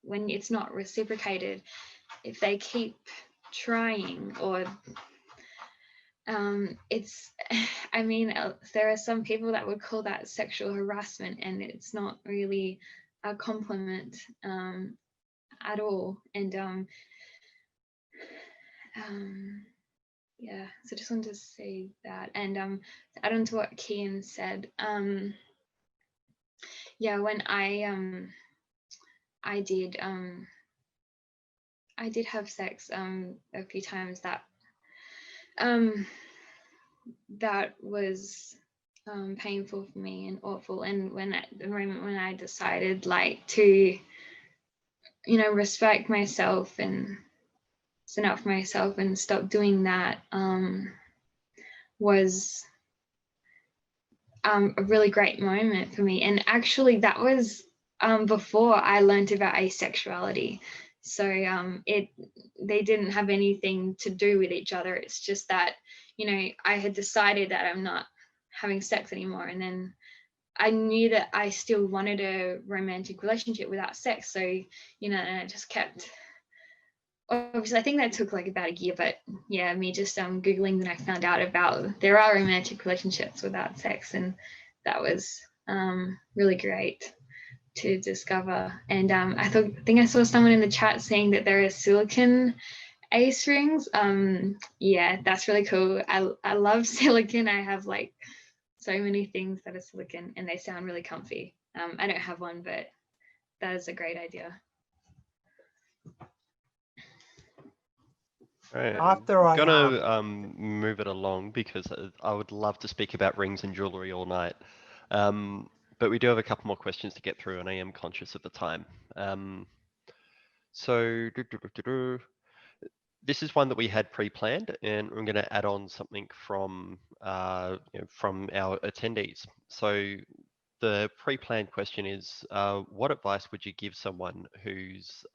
G: it's not reciprocated, if they keep trying, or it's, I mean, there are some people that would call that sexual harassment, and it's not really a compliment at all. And yeah, so just wanted to say that. And to add on to what Kian said, yeah, when I did have sex a few times, that was painful for me and awful. And the moment when I decided like to, respect myself and stand up for myself and stop doing that, was a really great moment for me. And actually that was before I learned about asexuality. So they didn't have anything to do with each other. It's just that, I had decided that I'm not having sex anymore. And then I knew that I still wanted a romantic relationship without sex. So, and I just kept, obviously I think that took like about a year, but yeah, me just Googling, then I found out about there are romantic relationships without sex. And that was really great to discover. And I think I saw someone in the chat saying that there is silicone Ace rings, yeah, that's really cool. I love silicone. I have like so many things that are silicone and they sound really comfy. I don't have one, but that is a great idea.
A: Right.
F: After
A: I'm
F: I
A: gonna move it along because I would love to speak about rings and jewelry all night. But we do have a couple more questions to get through, and I am conscious of the time. So this is one that we had pre-planned, and I'm going to add on something from from our attendees. So the pre-planned question is, what advice would you give someone who's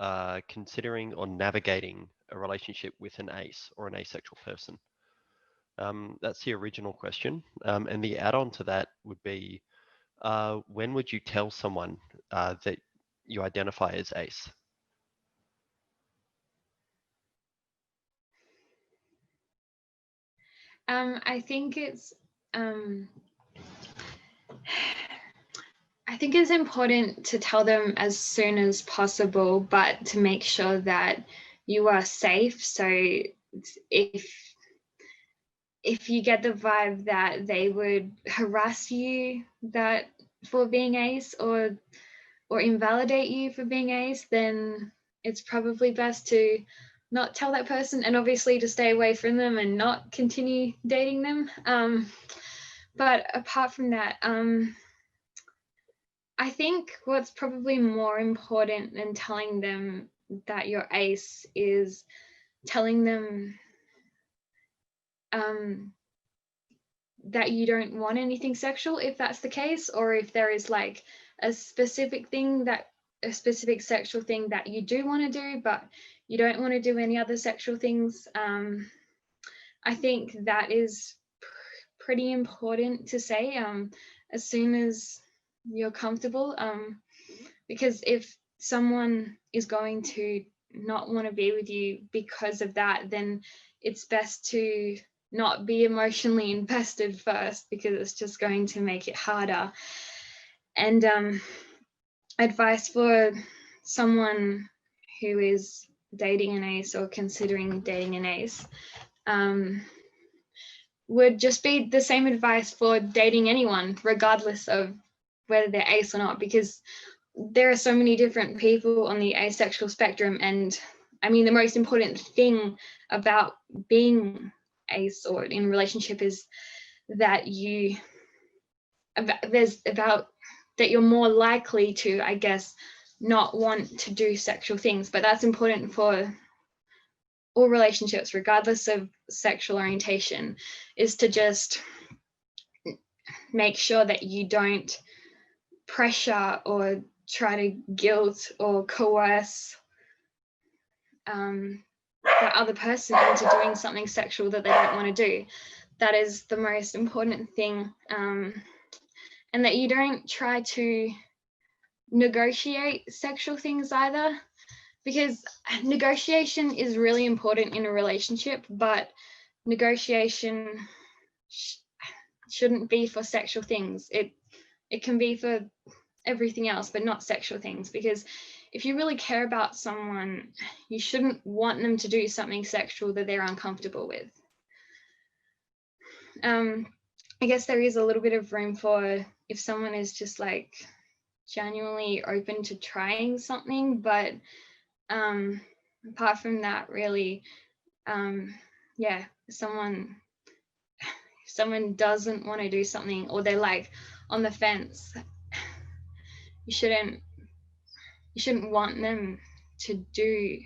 A: considering or navigating a relationship with an ace or an asexual person? That's the original question. And the add-on to that would be, when would you tell someone that you identify as ace?
G: I think it's important to tell them as soon as possible, but to make sure that you are safe. So if you get the vibe that they would harass you for being ace or invalidate you for being ace, then it's probably best to not tell that person, and obviously to stay away from them and not continue dating them. But apart from that, I think what's probably more important than telling them that you're ace is telling them that you don't want anything sexual, if that's the case, or if there is like a specific sexual thing that you do want to do, but you don't want to do any other sexual things. I think that is pretty important to say as soon as you're comfortable, because if someone is going to not want to be with you because of that, then it's best to not be emotionally invested first, because it's just going to make it harder. And advice for someone who is dating an ace or considering dating an ace would just be the same advice for dating anyone, regardless of whether they're ace or not, because there are so many different people on the asexual spectrum. And I mean, the most important thing about being ace or in a relationship is that you're more likely to, I guess, not want to do sexual things. But that's important for all relationships, regardless of sexual orientation, is to just make sure that you don't pressure or try to guilt or coerce the other person into doing something sexual that they don't want to do. That is the most important thing. And that you don't try to negotiate sexual things either, because negotiation is really important in a relationship, but negotiation shouldn't be for sexual things. It can be for everything else, but not sexual things, because if you really care about someone, you shouldn't want them to do something sexual that they're uncomfortable with. I guess there is a little bit of room for if someone is just like genuinely open to trying something, but apart from that, really, yeah, if someone doesn't want to do something, or they're like on the fence, you shouldn't want them to do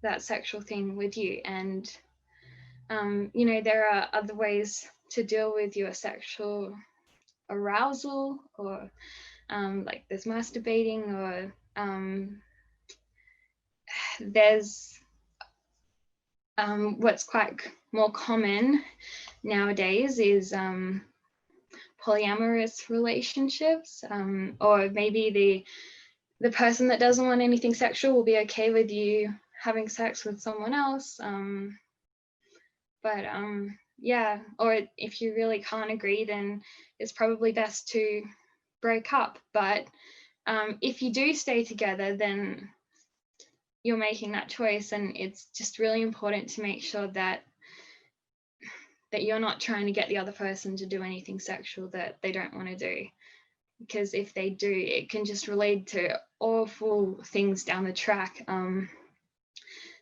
G: that sexual thing with you. And you know, there are other ways to deal with your sexual arousal, or like there's masturbating, or there's what's quite more common nowadays is polyamorous relationships, or maybe the person that doesn't want anything sexual will be okay with you having sex with someone else. But yeah, or if you really can't agree, then it's probably best to break up. But if you do stay together, then you're making that choice, and it's just really important to make sure that you're not trying to get the other person to do anything sexual that they don't want to do, because if they do, it can just lead to awful things down the track.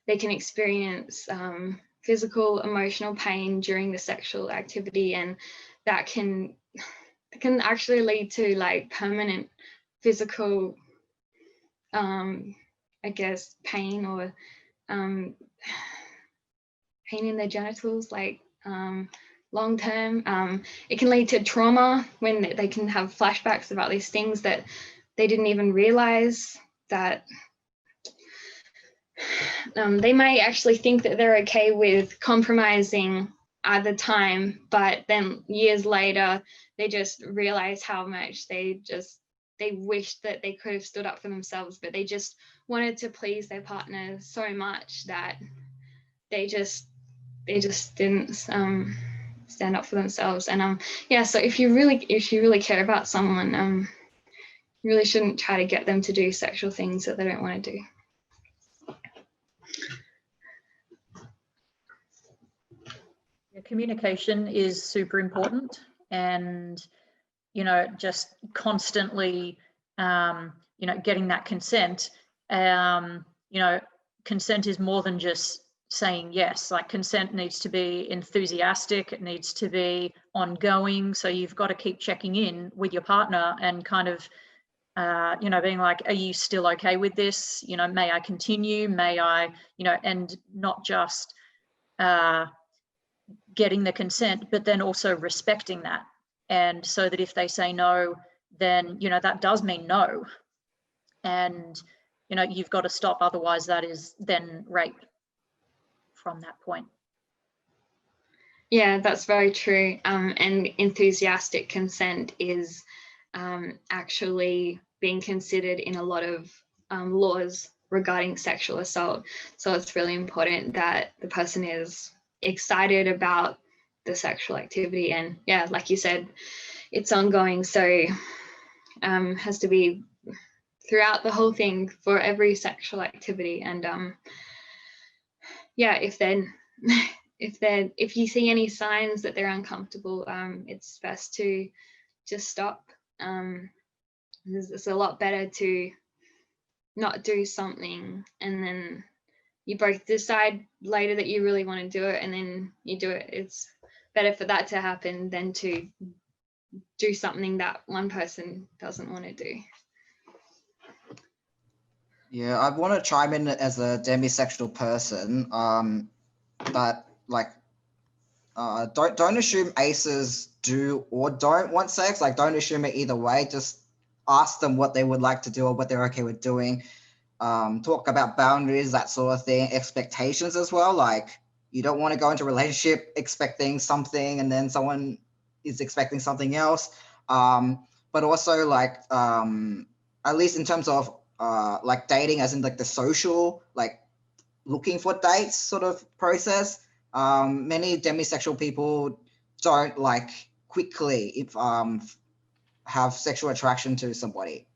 G: They can experience physical, emotional pain during the sexual activity, and that can actually lead to like permanent physical, I guess, pain, or pain in their genitals, like long term. It can lead to trauma when they can have flashbacks about these things that they didn't even realize that. They might actually think that they're okay with compromising at the time, but then years later, they just realize how much they wished that they could have stood up for themselves, but they just wanted to please their partner so much that they just didn't stand up for themselves. And yeah, so if you really care about someone, you really shouldn't try to get them to do sexual things that they don't want to do.
E: Yeah, communication is super important, and just constantly getting that consent. Consent is more than just saying yes. Like, consent needs to be enthusiastic, it needs to be ongoing, so you've got to keep checking in with your partner and kind of being like, are you still okay with this? May I continue? May I, and not just getting the consent, but then also respecting that. And so that if they say no, then, that does mean no. And, you've got to stop. Otherwise, that is then rape from that point.
G: Yeah, that's very true. And enthusiastic consent is actually being considered in a lot of laws regarding sexual assault. So it's really important that the person is excited about the sexual activity. And yeah, like you said, it's ongoing. So has to be throughout the whole thing for every sexual activity. And yeah, if you see any signs that they're uncomfortable, it's best to just stop. It's a lot better to not do something and then you both decide later that you really want to do it and then you do it. It's better for that to happen than to do something that one person doesn't want to do.
C: Yeah, I want to chime in as a demisexual person, but like, don't assume aces do or don't want sex. Like, don't assume it either way. Just ask them what they would like to do or what they're okay with doing. Talk about boundaries, that sort of thing, expectations as well. Like, you don't want to go into a relationship expecting something and then someone is expecting something else. But also like, at least in terms of like dating, as in like the social, like looking for dates sort of process. Many demisexual people don't like quickly if have sexual attraction to somebody.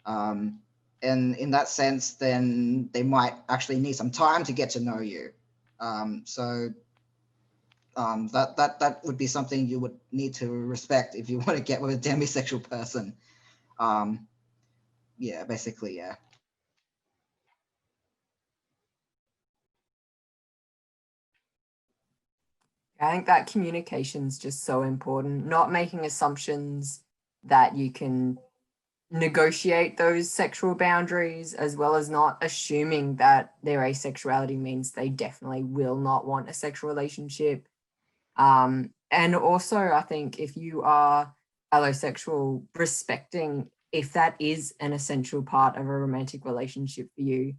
C: And in that sense, then they might actually need some time to get to know you. That would be something you would need to respect if you want to get with a demisexual person. Yeah, basically, yeah.
D: I think that communication is just so important, not making assumptions that you can negotiate those sexual boundaries, as well as not assuming that their asexuality means they definitely will not want a sexual relationship. And also, I think if you are allosexual, respecting if that is an essential part of a romantic relationship for you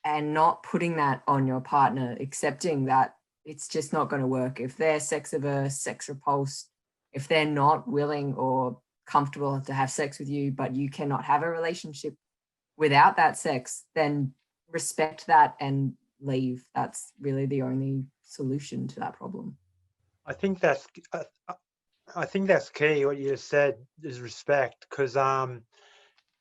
D: and not putting that on your partner, accepting that it's just not going to work. If they're sex averse, sex repulsed, if they're not willing or comfortable to have sex with you, but you cannot have a relationship without that sex, then respect that and leave. That's really the only solution to that problem.
F: I think that's key. What you just said is respect, because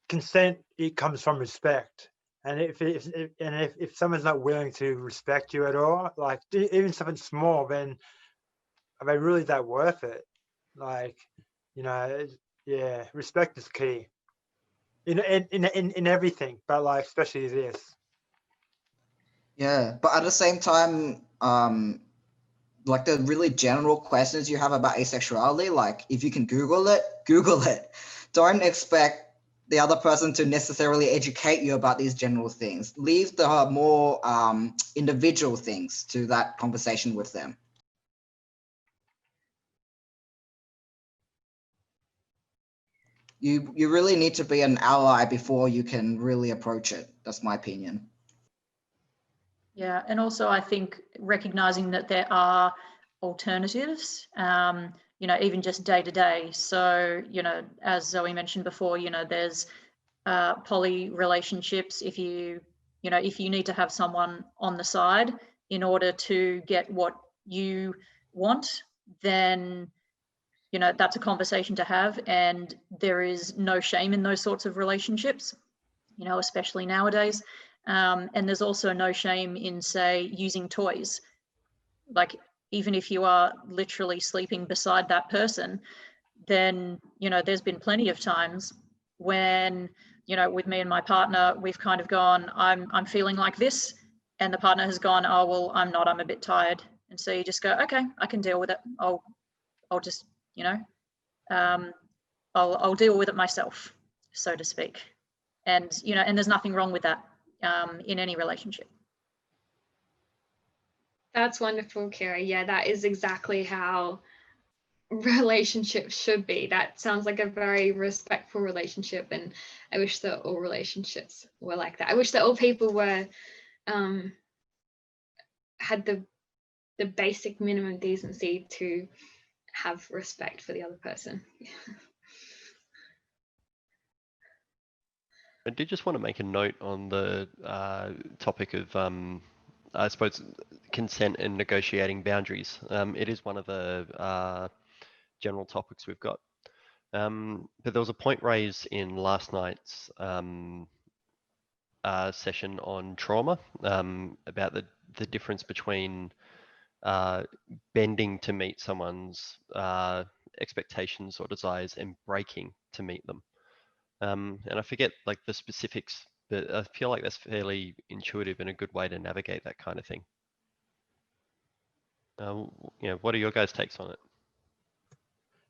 F: consent, it comes from respect, And if someone's not willing to respect you at all, like even something small, then are they really that worth it? Like, you know, yeah, respect is key in everything, but like especially this.
C: Yeah, but at the same time, like the really general questions you have about asexuality, like if you can Google it, Google it. Don't expect the other person to necessarily educate you about these general things. Leave the more individual things to that conversation with them. You really need to be an ally before you can really approach it. That's my opinion.
E: Yeah, and also I think recognizing that there are alternatives, you know, even just day to day. So, you know, as Zoe mentioned before, you know, there's poly relationships. If you need to have someone on the side in order to get what you want, then, you know, that's a conversation to have. And there is no shame in those sorts of relationships, you know, especially nowadays. And there's also no shame in, say, using toys. Like, even if you are literally sleeping beside that person, then, you know, there's been plenty of times when, you know, with me and my partner, we've kind of gone, I'm feeling like this. And the partner has gone, oh, well, I'm not, I'm a bit tired. And so you just go, okay, I can deal with it. I'll just, you know, I'll deal with it myself, so to speak. And, you know, and there's nothing wrong with that in any relationship.
G: That's wonderful, Keira. Yeah, that is exactly how relationships should be. That sounds like a very respectful relationship, and I wish that all relationships were like that. I wish that all people were had the basic minimum decency to have respect for the other person.
A: I did just want to make a note on the topic of, I suppose, consent and negotiating boundaries. It is one of the general topics we've got. But there was a point raised in last night's session on trauma about the difference between bending to meet someone's expectations or desires and breaking to meet them. And I forget like the specifics, but I feel like that's fairly intuitive and a good way to navigate that kind of thing. You know, what are your guys' takes on it?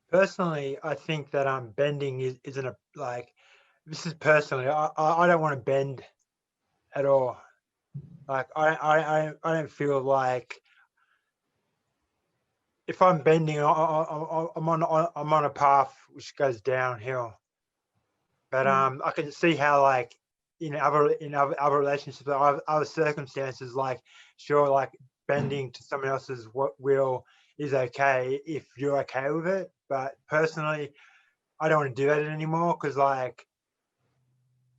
F: Personally, I think that bending isn't a, like, this is personally, I don't want to bend at all. Like I don't feel like if I'm bending, I'm on a path which goes downhill. But I can see how, like, in other relationships, other circumstances, like, sure, like bending to someone else's will is okay if you're okay with it. But personally, I don't want to do that anymore because, like,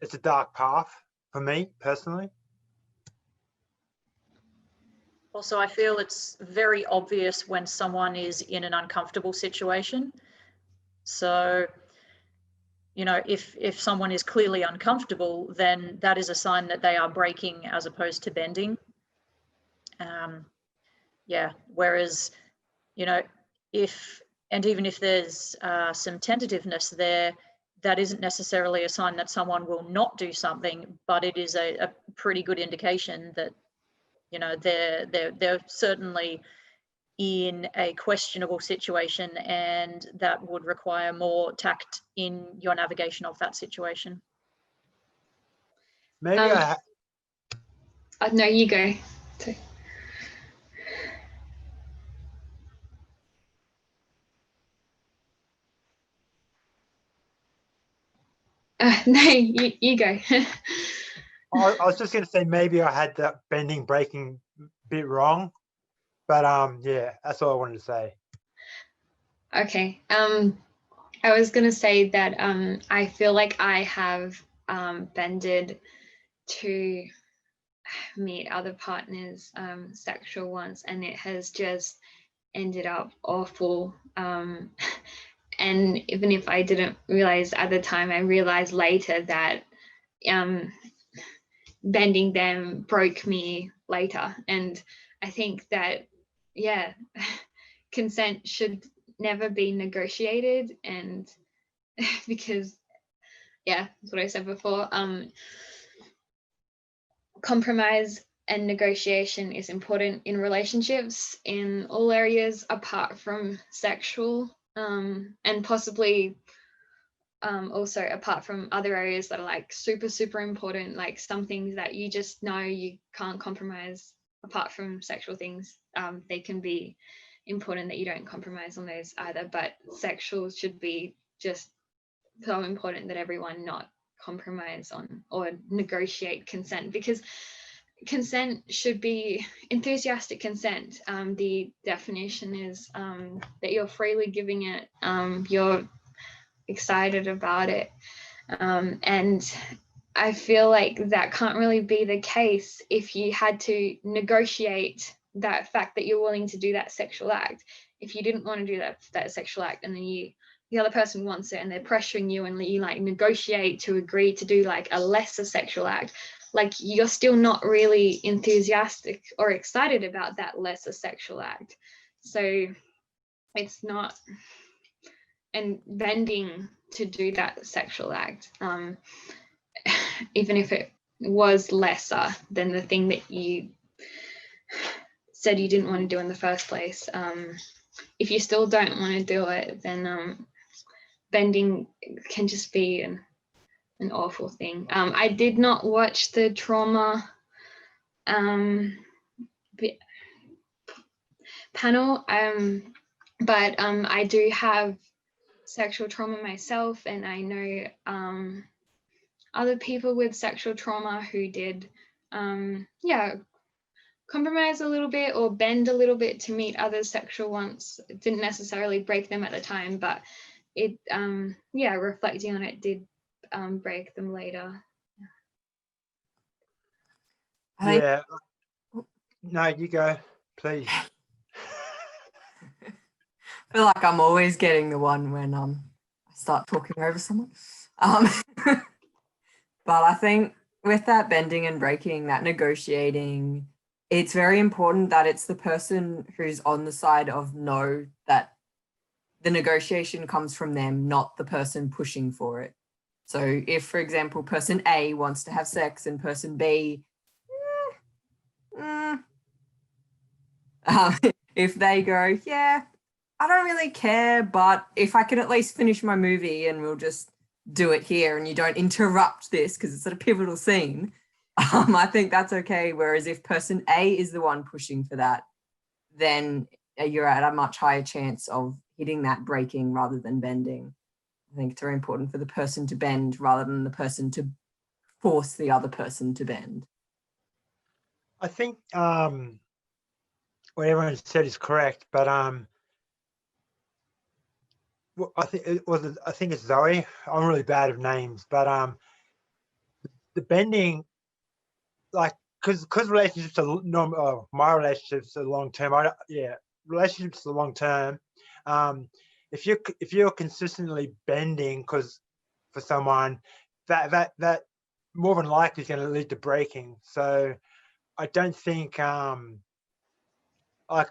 F: it's a dark path for me personally.
E: Also, I feel it's very obvious when someone is in an uncomfortable situation. So, you know, if someone is clearly uncomfortable, then that is a sign that they are breaking as opposed to bending. Yeah, whereas, you know, even if there's some tentativeness there, that isn't necessarily a sign that someone will not do something, but it is a pretty good indication that, you know, they're certainly in a questionable situation, and that would require more tact in your navigation of that situation.
F: Maybe
G: no, you go. No, you go.
F: I was just going to say maybe I had that bending breaking bit wrong, but yeah, that's all I wanted to say.
G: Okay. I was going to say that I feel like I have bended to meet other partners, sexual ones, and it has just ended up awful. And even if I didn't realize at the time, I realized later that bending them broke me later. And I think that, yeah, consent should never be negotiated. And because, yeah, that's what I said before, compromise and negotiation is important in relationships in all areas apart from sexual, and possibly also apart from other areas that are like super important, like some things that you just know you can't compromise apart from sexual things. They can be important that you don't compromise on those either, but sexual should be just so important that everyone not compromise on or negotiate consent, because consent should be enthusiastic consent. The definition is that you're freely giving it, you're excited about it, and I feel like that can't really be the case if you had to negotiate that fact that you're willing to do that sexual act. If you didn't want to do that sexual act, and then the other person wants it and they're pressuring you, and you like negotiate to agree to do like a lesser sexual act, like you're still not really enthusiastic or excited about that lesser sexual act. So it's not, and bending to do that sexual act, even if it was lesser than the thing that you said you didn't want to do in the first place, if you still don't want to do it, then bending can just be an awful thing. I did not watch the trauma panel, but I do have sexual trauma myself, and I know other people with sexual trauma who did compromise a little bit or bend a little bit to meet others' sexual wants. It didn't necessarily break them at the time, but it reflecting on it did break them later.
F: Yeah. No, you go, please.
D: I feel like I'm always getting the one when I start talking over someone. But I think with that bending and breaking, that negotiating, it's very important that it's the person who's on the side of no, that the negotiation comes from them, not the person pushing for it. So if, for example, person A wants to have sex and person B, if they go, yeah, I don't really care, but if I can at least finish my movie and we'll just do it here and you don't interrupt this because it's a pivotal scene, I think that's okay. Whereas if person A is the one pushing for that, then you're at a much higher chance of hitting that breaking rather than bending. I think it's very important for the person to bend rather than the person to force the other person to bend.
F: I think what everyone said is correct, but I think it's Zoe. I'm really bad with names, but the bending, like, because relationships are my relationships are long term. Relationships are long term. If you're consistently bending for someone, that more than likely is going to lead to breaking. So I don't think like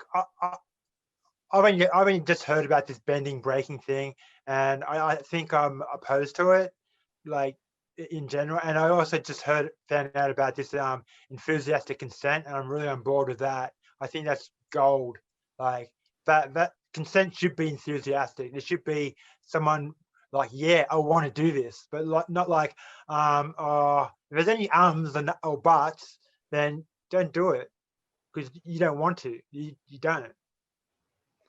F: I've only just heard about this bending breaking thing, and I think I'm opposed to it, like in general. And I also just found out about this enthusiastic consent, and I'm really on board with that. I think that's gold. Like that consent should be enthusiastic. There should be someone like, yeah, I want to do this, but not like if there's any ums or buts, then don't do it because you don't want to. You don't.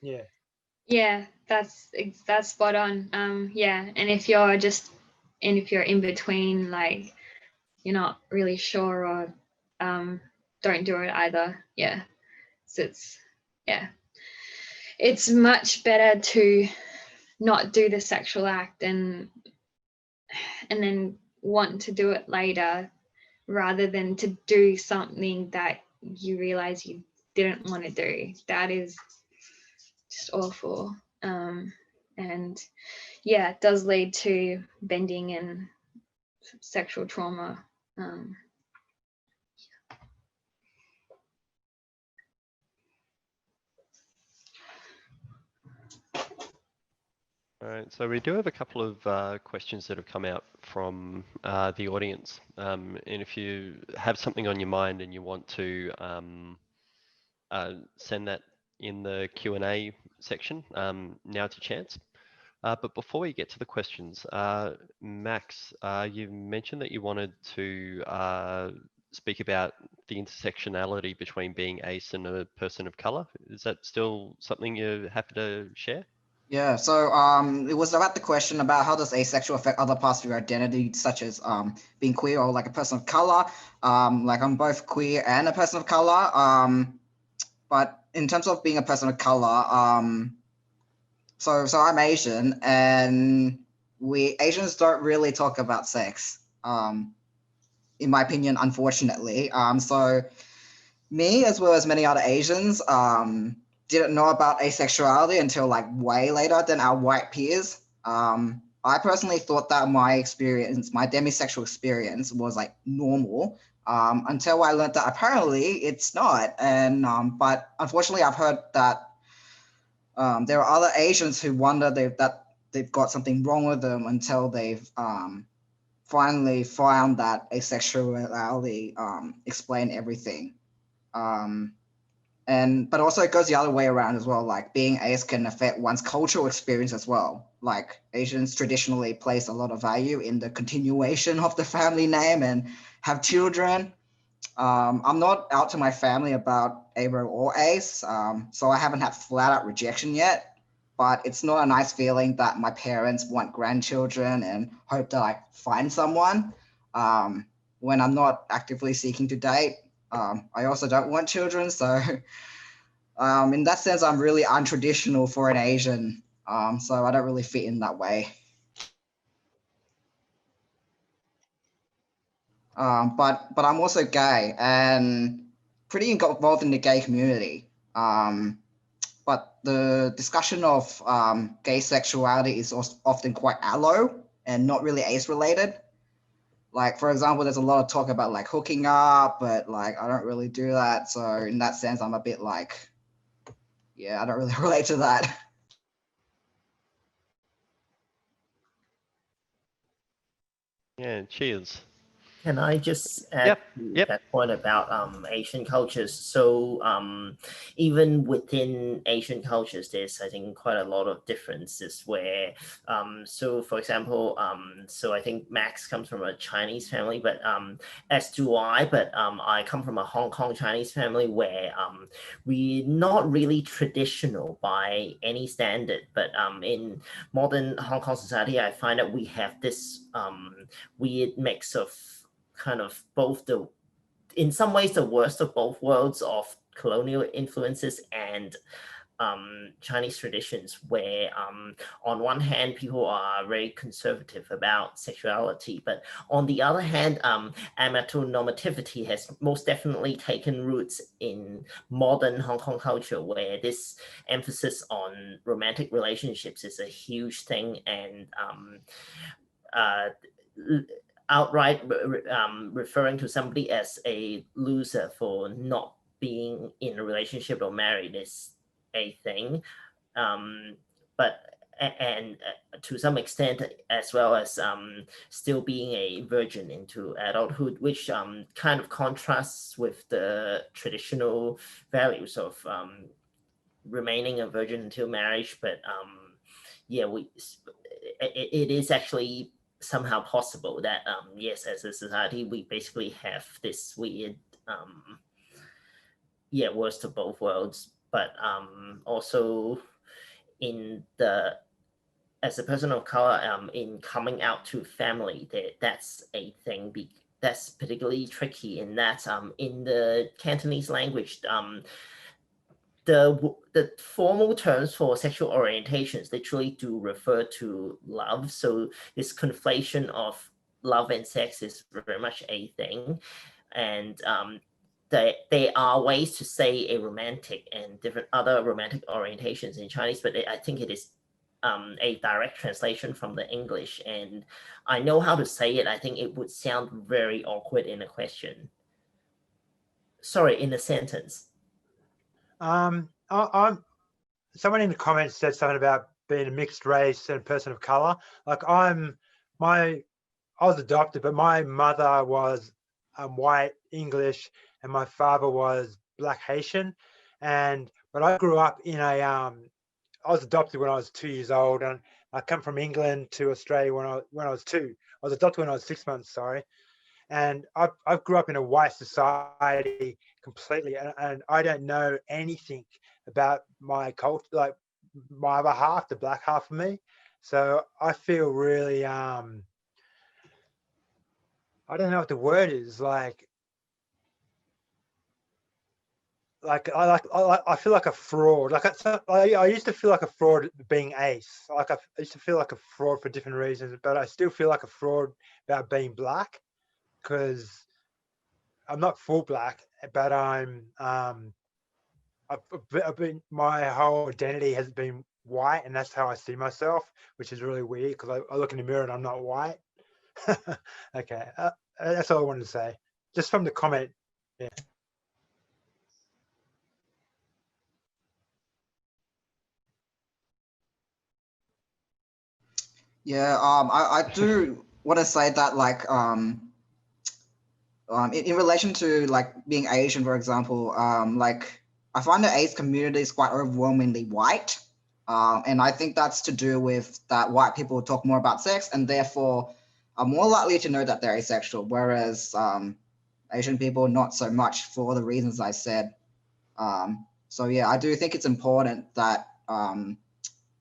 F: Yeah.
G: Yeah, that's spot on. And if you're in between, like you're not really sure, or don't do it either. Yeah. So it's much better to not do the sexual act and then want to do it later, rather than to do something that you realize you didn't want to do. That is just awful. And yeah, it does lead to bending and sexual trauma.
A: All right, so we do have a couple of questions that have come out from the audience. And if you have something on your mind and you want to send that in the Q&A section, now's your chance. But before we get to the questions, Max, you mentioned that you wanted to speak about the intersectionality between being ace and a person of color. Is that still something you're happy to share?
C: Yeah, so it was about the question about how does asexual affect other parts of your identity, such as being queer or like a person of color. Like I'm both queer and a person of color. But in terms of being a person of color, so I'm Asian, and we Asians don't really talk about sex. In my opinion, unfortunately. So me, as well as many other Asians, didn't know about asexuality until like way later than our white peers. I personally thought that my experience, my demisexual experience, was like normal until I learned that apparently it's not. And but unfortunately, I've heard that there are other Asians who wonder that they've got something wrong with them until they've finally found that asexuality explained everything. But also it goes the other way around as well. Like being ace can affect one's cultural experience as well. Like Asians traditionally place a lot of value in the continuation of the family name and have children. I'm not out to my family about Abro or ace, so I haven't had flat out rejection yet. But it's not a nice feeling that my parents want grandchildren and hope that I find someone when I'm not actively seeking to date. I also don't want children, so in that sense, I'm really untraditional for an Asian, so I don't really fit in that way. But I'm also gay and pretty involved in the gay community. But the discussion of gay sexuality is often quite allo and not really ace related. Like, for example, there's a lot of talk about like hooking up, but like I don't really do that. So in that sense, I'm a bit like, yeah, I don't really relate to that.
A: Yeah, cheers.
B: Can I just add to that point about Asian cultures? So even within Asian cultures, there's, I think, quite a lot of differences where, so for example, so I think Max comes from a Chinese family, but as do I, but I come from a Hong Kong Chinese family where we're not really traditional by any standard, but in modern Hong Kong society, I find that we have this weird mix of kind of both in some ways, the worst of both worlds of colonial influences and Chinese traditions, where on one hand, people are very conservative about sexuality, but on the other hand, amatonormativity has most definitely taken roots in modern Hong Kong culture, where this emphasis on romantic relationships is a huge thing, and outright referring to somebody as a loser for not being in a relationship or married is a thing. But to some extent, as well as still being a virgin into adulthood, which kind of contrasts with the traditional values of remaining a virgin until marriage. But yeah, it is actually somehow possible that yes, as a society we basically have this weird worst of both worlds, but also in the as a person of color in coming out to family, that's a thing that's particularly tricky in that in the Cantonese language, the formal terms for sexual orientations literally do refer to love. So this conflation of love and sex is very much a thing. And there are ways to say a romantic and different other romantic orientations in Chinese, but I think it is a direct translation from the English. And I know how to say it. I think it would sound very awkward in a question. Sorry, in a sentence.
F: Someone in the comments said something about being a mixed race and a person of color. Like I was adopted, but my mother was white English and my father was black Haitian. But I grew up in I was adopted when I was 2 years old, and I come from England to Australia when I was 2. I was adopted when I was 6 months, sorry. And I grew up in a white society completely, and I don't know anything about my culture, like my other half, the black half of me. So I feel really I don't know what the word is, I feel like a fraud. I used to feel like a fraud being ace. I used to feel like a fraud for different reasons, but I still feel like a fraud about being black, because I'm not full black, but my whole identity has been white, and that's how I see myself, which is really weird because I look in the mirror and I'm not white. Okay, that's all I wanted to say, just from the comment. Yeah.
C: Yeah, I do want to say that, like, in relation to like being Asian, for example, like I find the ace community is quite overwhelmingly white, and I think that's to do with that white people talk more about sex and therefore are more likely to know that they're asexual, whereas Asian people not so much, for the reasons I said. So yeah, I do think it's important that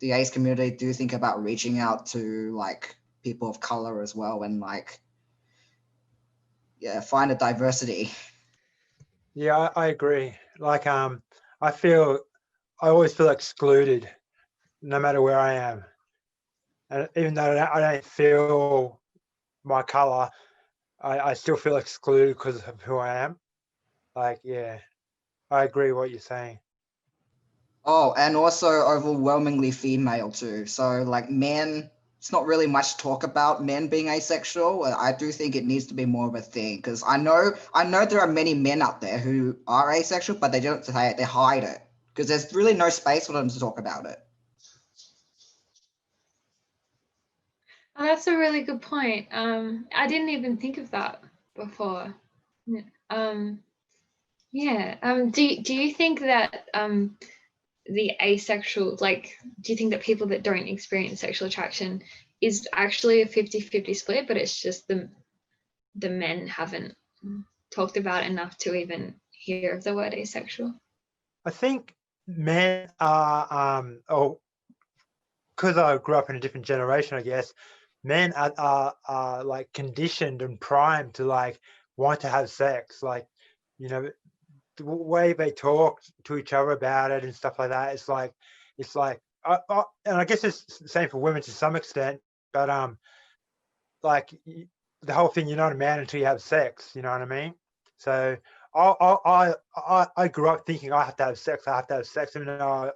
C: the ace community do think about reaching out to like people of color as well, and like, yeah, find a diversity.
F: Yeah, I agree. Like, I always feel excluded no matter where I am. And even though I don't feel my color, I still feel excluded because of who I am. Like, yeah, I agree with what you're saying.
C: Oh, and also overwhelmingly female too. So like men, it's not really much talk about men being asexual. I do think it needs to be more of a thing, because I know there are many men out there who are asexual, but they don't say it, they hide it, because there's really no space for them to talk about it.
G: Oh, that's a really good point. I didn't even think of that before. Do you think that the asexual, like, do you think that people that don't experience sexual attraction is actually a 50-50 split, but it's just the men haven't talked about enough to even hear of the word asexual?
F: I think men are, because I grew up in a different generation, I guess, men are like conditioned and primed to like want to have sex. Like, you know, the way they talk to each other about it and stuff like that, it's like, and I guess it's the same for women to some extent, but like the whole thing, you're not a man until you have sex, you know what I mean? So I grew up thinking I have to have sex, even though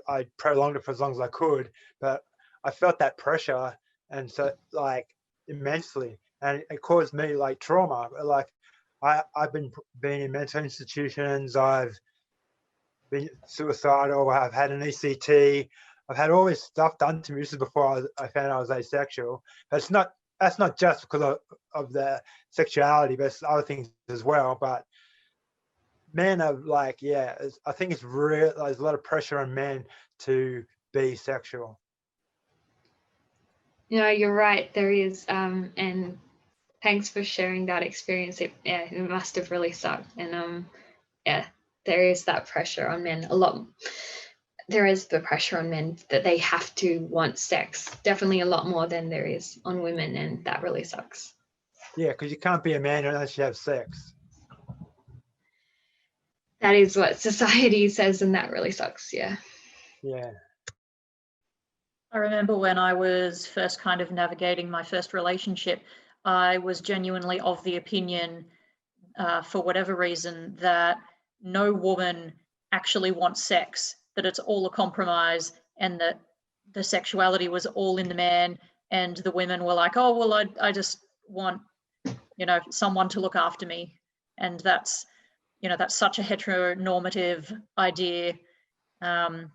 F: I prolonged it for as long as I could, but I felt that pressure, and so like immensely, and it caused me like trauma. Like I've been in mental institutions, I've been suicidal, I've had an ECT, I've had all this stuff done to me. This is before I found I was asexual. But that's not just because of the sexuality, but it's other things as well. But men are like, yeah, I think it's real. There's a lot of pressure on men to be sexual.
G: You know, you're right. There is, and thanks for sharing that experience. It must have really sucked. And there is that pressure on men a lot. There is the pressure on men that they have to want sex, definitely a lot more than there is on women, and that really sucks.
F: Yeah, because you can't be a man unless you have sex.
G: That is what society says, and that really sucks. Yeah.
F: Yeah.
E: I remember when I was first kind of navigating my first relationship, I was genuinely of the opinion, for whatever reason, that no woman actually wants sex, that it's all a compromise, and that the sexuality was all in the man, and the women were like, oh, well, I just want, someone to look after me. And that's such a heteronormative idea, and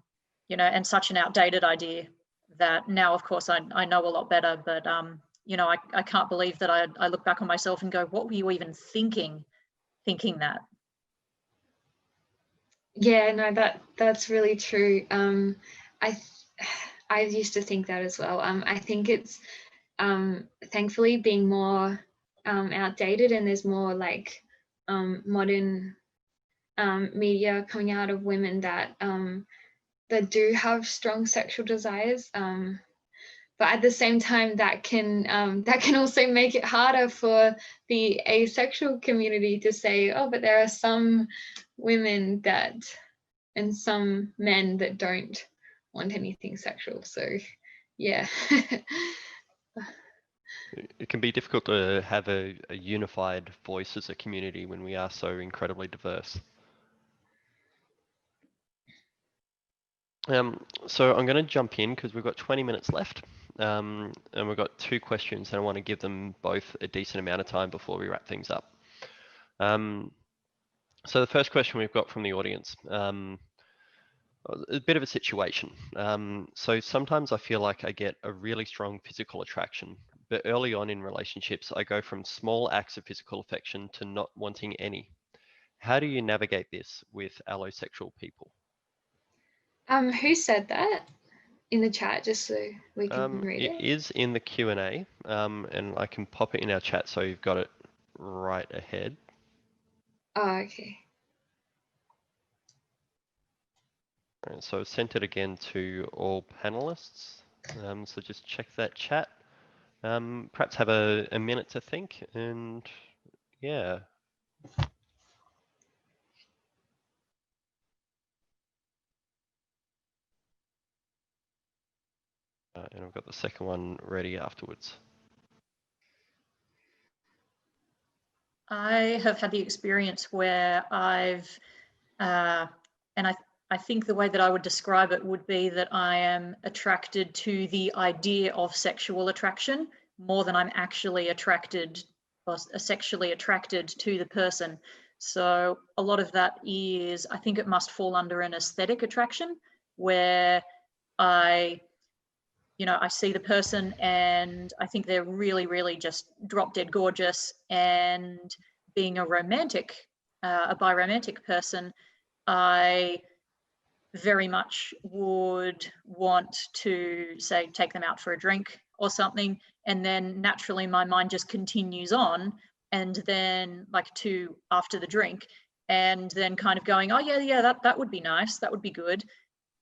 E: such an outdated idea. that now, of course, I know a lot better, but you know, I can't believe that I look back on myself and go, what were you even thinking that?
G: Yeah, no, that's really true. I used to think that as well. I think it's thankfully being more outdated, and there's more like modern media coming out of women that that do have strong sexual desires. But at the same time, that can also make it harder for the asexual community to say, oh, but there are some women that and some men that don't want anything sexual. So yeah.
A: It can be difficult to have a unified voice as a community when we are so incredibly diverse. So I'm going to jump in because we've got 20 minutes left, and we've got 2 questions, and I want to give them both a decent amount of time before we wrap things up. So the first question we've got from the audience, a bit of a situation. So sometimes I feel like I get a really strong physical attraction, but early on in relationships, I go from small acts of physical affection to not wanting any. How do you navigate this with allosexual people?
G: Who said that in the chat, just so we can read it?
A: It is in the Q&A, and I can pop it in our chat so you've got it right ahead.
G: Oh, okay.
A: Right, so I've sent it again to all panelists. So just check that chat. Perhaps have a minute to think, and yeah. And I've got the second one ready afterwards.
E: I have had the experience where I've, and I think the way that I would describe it would be that I am attracted to the idea of sexual attraction more than I'm actually attracted or sexually attracted to the person. So a lot of that is, I think it must fall under an aesthetic attraction where I see the person and I think they're really, really just drop dead gorgeous. And being a biromantic person, I very much would want to, say, take them out for a drink or something. And then naturally my mind just continues on, and then like to after the drink, and then kind of going, oh yeah, that would be nice, that would be good.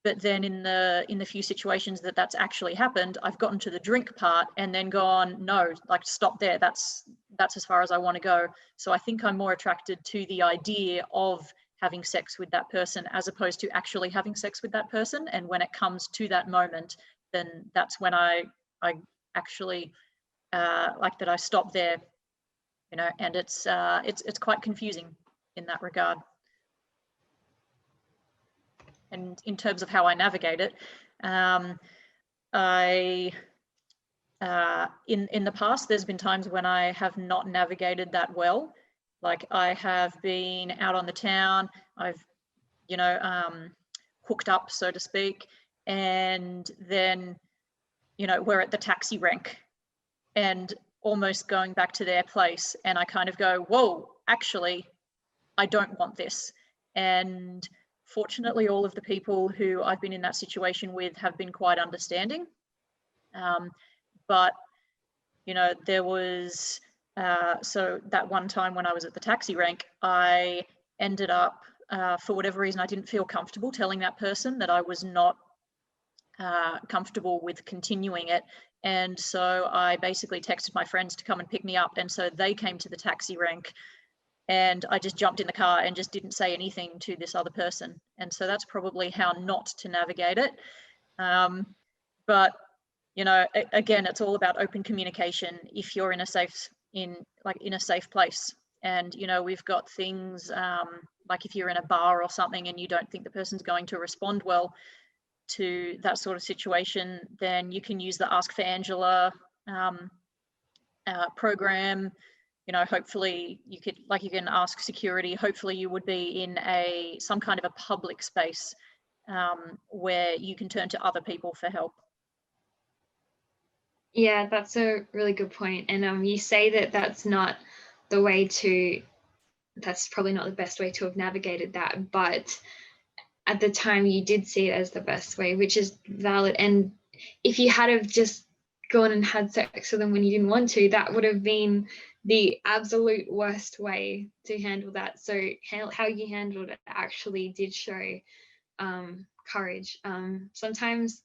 E: But then in the few situations that's actually happened, I've gotten to the drink part and then gone, no, like stop there. That's as far as I want to go. So I think I'm more attracted to the idea of having sex with that person as opposed to actually having sex with that person. And when it comes to that moment, then that's when I actually like that I stop there, and it's quite confusing in that regard. And in terms of how I navigate it, in the past, there's been times when I have not navigated that well. Like I have been out on the town, I've, hooked up, so to speak, and then, we're at the taxi rank and almost going back to their place. And I kind of go, whoa, actually, I don't want this. And fortunately, all of the people who I've been in that situation with have been quite understanding. But, there was, so that one time when I was at the taxi rank, I ended up, for whatever reason, I didn't feel comfortable telling that person that I was not comfortable with continuing it. And so I basically texted my friends to come and pick me up. And so they came to the taxi rank. And I just jumped in the car and just didn't say anything to this other person. And so that's probably how not to navigate it. But, again, it's all about open communication if you're in a safe place. And, we've got things like if you're in a bar or something and you don't think the person's going to respond well to that sort of situation, then you can use the Ask for Angela program. Hopefully you can ask security. Hopefully you would be in some kind of a public space where you can turn to other people for help.
G: Yeah, that's a really good point. And you say that that's not the way to, that's probably not the best way to have navigated that, but at the time you did see it as the best way, which is valid. And if you had have just gone and had sex with them when you didn't want to, that would have been the absolute worst way to handle that. So how you handled it actually did show courage. Sometimes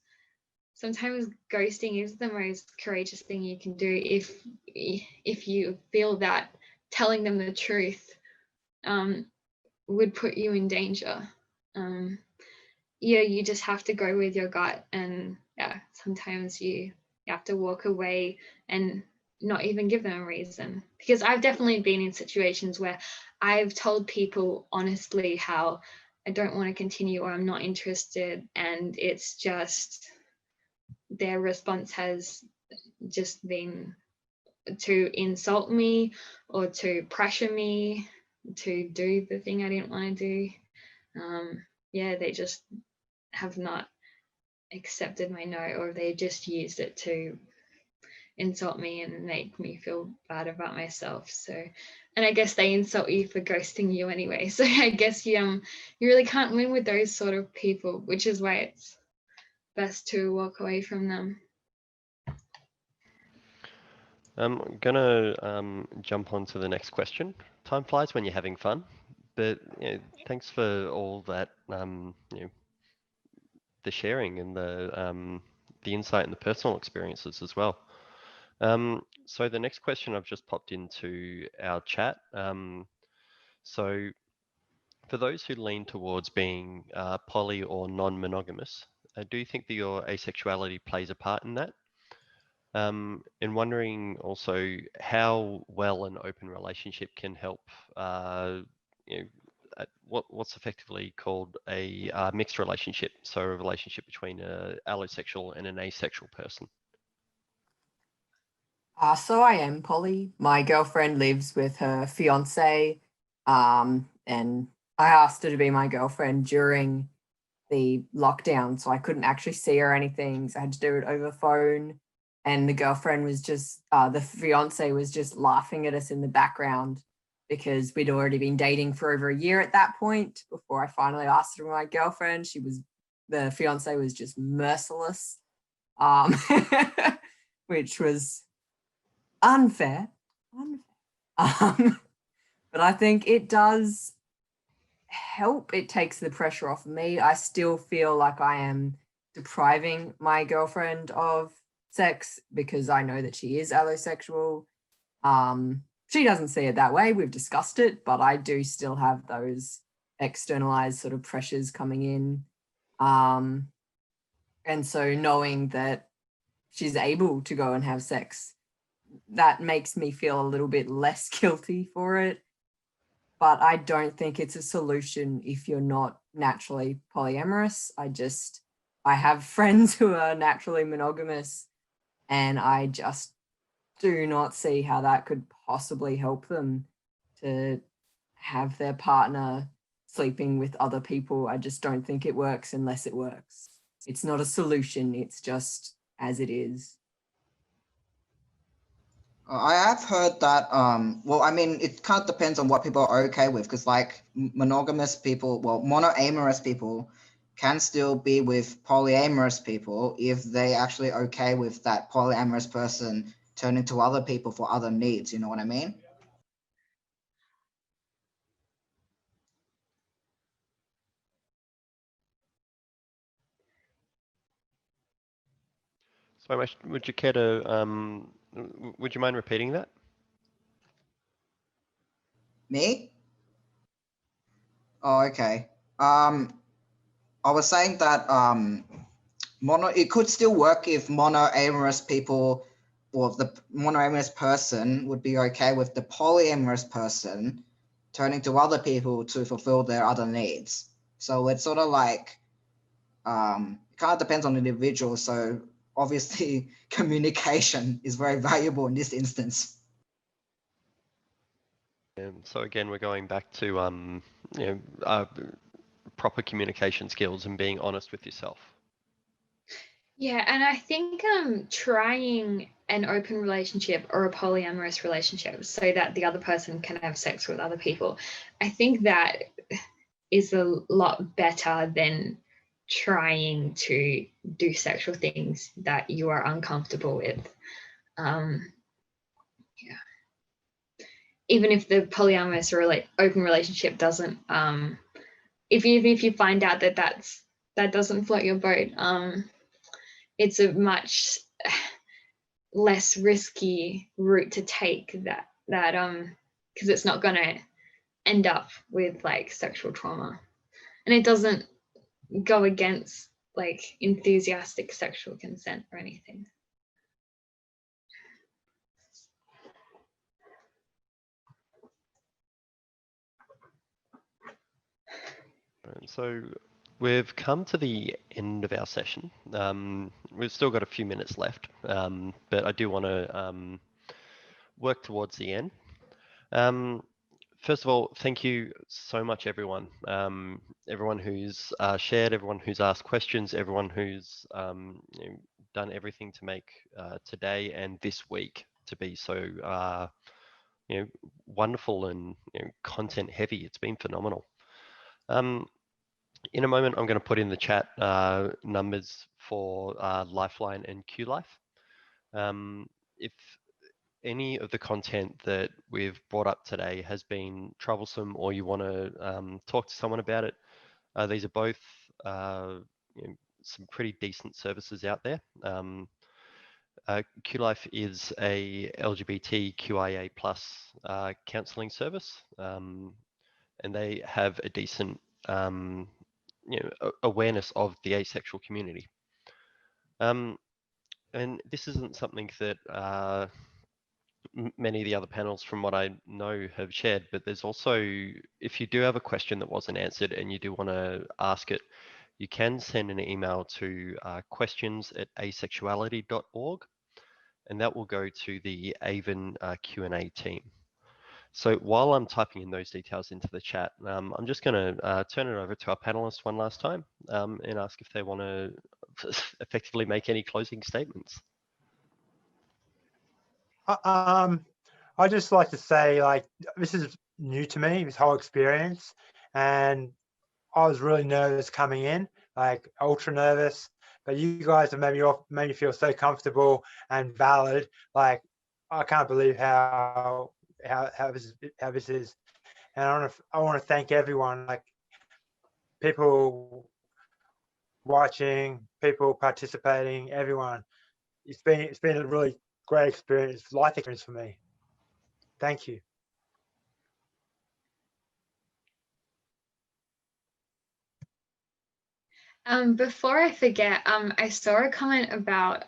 G: ghosting is the most courageous thing you can do if you feel that telling them the truth would put you in danger. Yeah, you just have to go with your gut, and yeah, sometimes you have to walk away and not even give them a reason, because I've definitely been in situations where I've told people honestly how I don't want to continue or I'm not interested, and it's just their response has just been to insult me or to pressure me to do the thing I didn't want to do. Yeah, they just have not accepted my no, or they just used it to insult me and make me feel bad about myself. So, and I guess they insult you for ghosting you anyway. So I guess you really can't win with those sort of people, which is why it's best to walk away from them.
A: I'm gonna jump on to the next question. Time flies when you're having fun, but thanks for all that, the sharing and the insight and the personal experiences as well. So the next question I've just popped into our chat. So for those who lean towards being poly or non-monogamous, do you think that your asexuality plays a part in that? And wondering also how well an open relationship can help, what's effectively called a mixed relationship, so a relationship between an allosexual and an asexual person.
D: So I am poly. My girlfriend lives with her fiance, and I asked her to be my girlfriend during the lockdown, so I couldn't actually see her or anything. So I had to do it over phone. And the girlfriend was just, the fiance was just laughing at us in the background because we'd already been dating for over a year at that point before I finally asked her to be my girlfriend. The fiance was just merciless, which was unfair. But I think it does help. It takes the pressure off me. I still feel like I am depriving my girlfriend of sex because I know that she is allosexual. She doesn't see it that way. We've discussed it, but I do still have those externalized sort of pressures coming in. And so knowing that she's able to go and have sex, that makes me feel a little bit less guilty for it. But I don't think it's a solution if you're not naturally polyamorous. I have friends who are naturally monogamous, and I just do not see how that could possibly help them to have their partner sleeping with other people. I just don't think it works unless it works. It's not a solution, it's just as it is.
C: I have heard that, well, I mean, it kind of depends on what people are okay with, because like monogamous people, well, monoamorous people can still be with polyamorous people if they actually okay with that polyamorous person turning to other people for other needs, you know what I mean?
A: So would you care to, would you mind repeating that?
C: Me? Oh, okay. I was saying that it could still work if monoamorous people, or the monoamorous person would be okay with the polyamorous person turning to other people to fulfill their other needs. So it's sort of like, it kind of depends on the individual. So obviously communication is very valuable in this instance.
A: So again, we're going back to proper communication skills and being honest with yourself.
G: Yeah, and I think trying an open relationship or a polyamorous relationship so that the other person can have sex with other people. I think that is a lot better than trying to do sexual things that you are uncomfortable with. Yeah. Even if the polyamorous or open relationship doesn't, if you find out that that doesn't float your boat, it's a much less risky route to take that because it's not going to end up with like sexual trauma, and it doesn't go against like enthusiastic sexual consent or anything.
A: So we've come to the end of our session. We've still got a few minutes left, but I do want to work towards the end. First of all, thank you so much, everyone. Everyone who's shared, everyone who's asked questions, everyone who's done everything to make today and this week to be so wonderful and content heavy. It's been phenomenal. In a moment, I'm going to put in the chat numbers for Lifeline and QLife. If any of the content that we've brought up today has been troublesome or you want to talk to someone about it, these are both some pretty decent services out there. QLife is a LGBTQIA+ counselling service, and they have a decent awareness of the asexual community. And this isn't something that many of the other panels from what I know have shared, but there's also, if you do have a question that wasn't answered and you do want to ask it, you can send an email to questions@asexuality.org, and that will go to the Avon Q&A team. So while I'm typing in those details into the chat, I'm just going to turn it over to our panelists one last time and ask if they want to effectively make any closing statements.
F: I'd just like to say, like, this is new to me, this whole experience, and I was really nervous coming in, like ultra nervous, but you guys have made me feel so comfortable and valid. Like, I can't believe how this is, and I want to thank everyone, like people watching, people participating, everyone. It's been a really great experience, life experience for me. Thank you.
G: Before I forget, I saw a comment about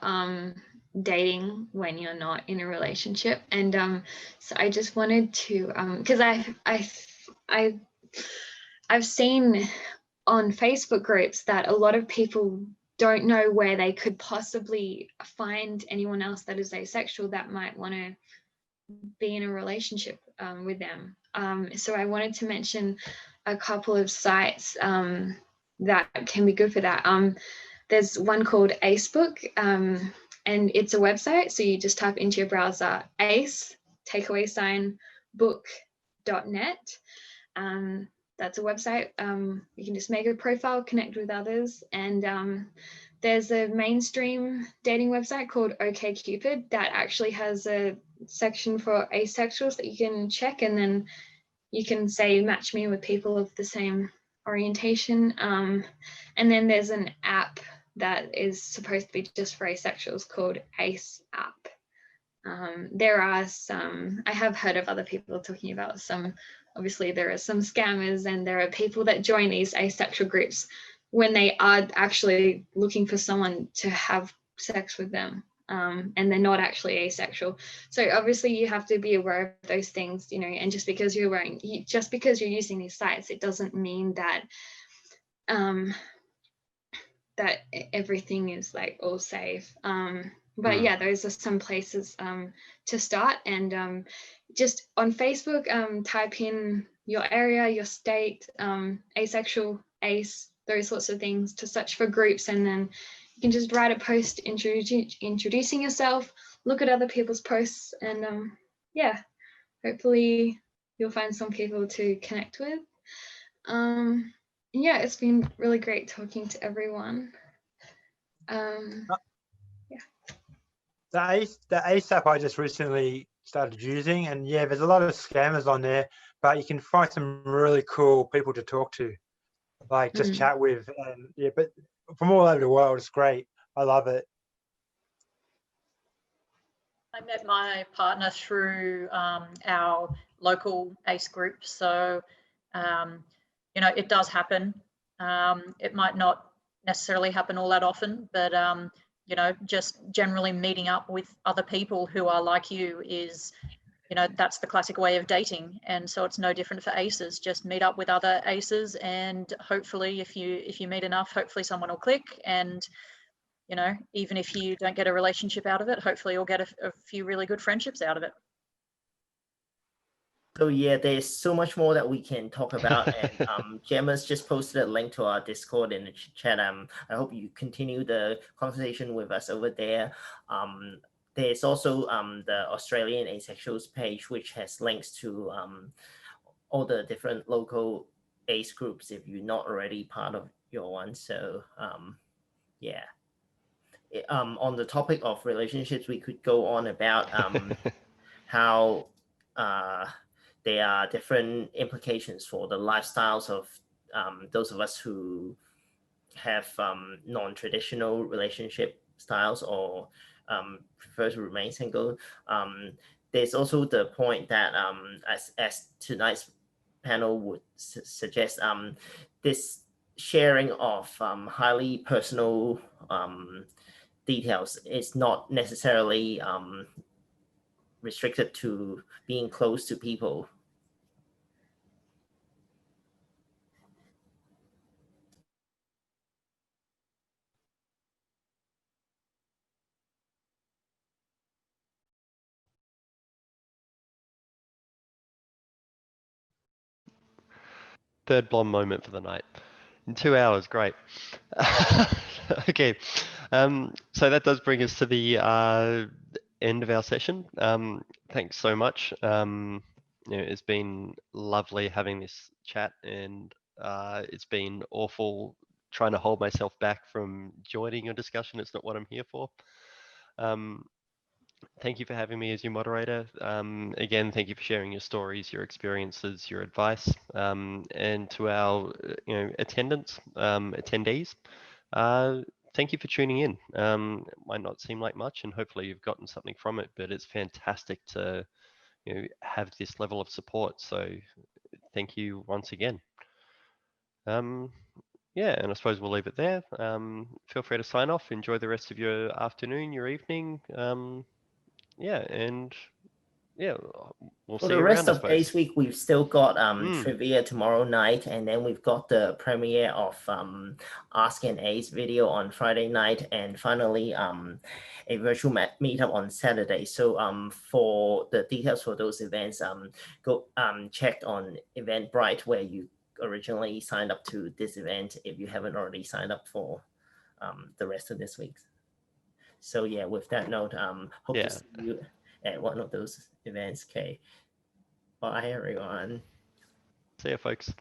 G: dating when you're not in a relationship, and so I just wanted to because I've seen on Facebook groups that a lot of people don't know where they could possibly find anyone else that is asexual that might want to be in a relationship with them. So I wanted to mention a couple of sites that can be good for that. There's one called Acebook, and it's a website. So you just type into your browser ace book.net. That's a website. You can just make a profile, connect with others, and there's a mainstream dating website called OkCupid that actually has a section for asexuals that you can check, and then you can say match me with people of the same orientation. And then there's an app that is supposed to be just for asexuals called Ace App. There are some, I have heard of other people talking about some, obviously there are some scammers, and there are people that join these asexual groups when they are actually looking for someone to have sex with them, and they're not actually asexual. So obviously you have to be aware of those things, you know, and just because you're using these sites, it doesn't mean that that everything is like all safe. But yeah, those are some places to start, and just on Facebook, type in your area, your state, asexual, ace, those sorts of things to search for groups, and then you can just write a post introducing yourself, look at other people's posts, and yeah, hopefully you'll find some people to connect with. Yeah, it's been really great talking to everyone.
F: The Ace app I just recently started using, and yeah, there's a lot of scammers on there, but you can find some really cool people to talk to, like just chat with, and yeah, but from all over the world, it's great. I love it.
E: I met my partner through our local ACE group, so you know, it does happen. It might not necessarily happen all that often, but you know, just generally meeting up with other people who are like you is, you know, that's the classic way of dating. And so it's no different for aces. Just meet up with other aces, and hopefully if you meet enough, hopefully someone will click. And you know, even if you don't get a relationship out of it, hopefully you'll get a few really good friendships out of it.
B: So yeah, there's so much more that we can talk about, and Gemma's just posted a link to our Discord in the chat. I hope you continue the conversation with us over there. There's also the Australian Asexuals page, which has links to all the different local ace groups if you're not already part of your one. So yeah. On the topic of relationships, we could go on about how there are different implications for the lifestyles of those of us who have non-traditional relationship styles or prefer to remain single. There's also the point that as tonight's panel would suggest, this sharing of highly personal details is not necessarily restricted to being close to people.
A: Third blonde moment for the night. In 2 hours, great. Okay, so that does bring us to the end of our session. Thanks so much. You know, it's been lovely having this chat, and it's been awful trying to hold myself back from joining your discussion. It's not what I'm here for. Thank you for having me as your moderator. Again, thank you for sharing your stories, your experiences, your advice, and to our attendees. Thank you for tuning in. It might not seem like much, and hopefully you've gotten something from it, but it's fantastic to have this level of support. So thank you once again. Yeah, and I suppose we'll leave it there. Feel free to sign off. Enjoy the rest of your afternoon, your evening. Yeah, and yeah, we'll
B: For
A: see
B: the
A: you
B: rest
A: around, I
B: of Ace
A: suppose.
B: Week, we've still got trivia tomorrow night, and then we've got the premiere of Ask an Ace video on Friday night, and finally a virtual meetup on Saturday. So for the details for those events, go check on Eventbrite where you originally signed up to this event if you haven't already signed up for the rest of this week. So yeah, with that note, hope to see you at one of those events. Okay. Bye, everyone.
A: See ya, folks.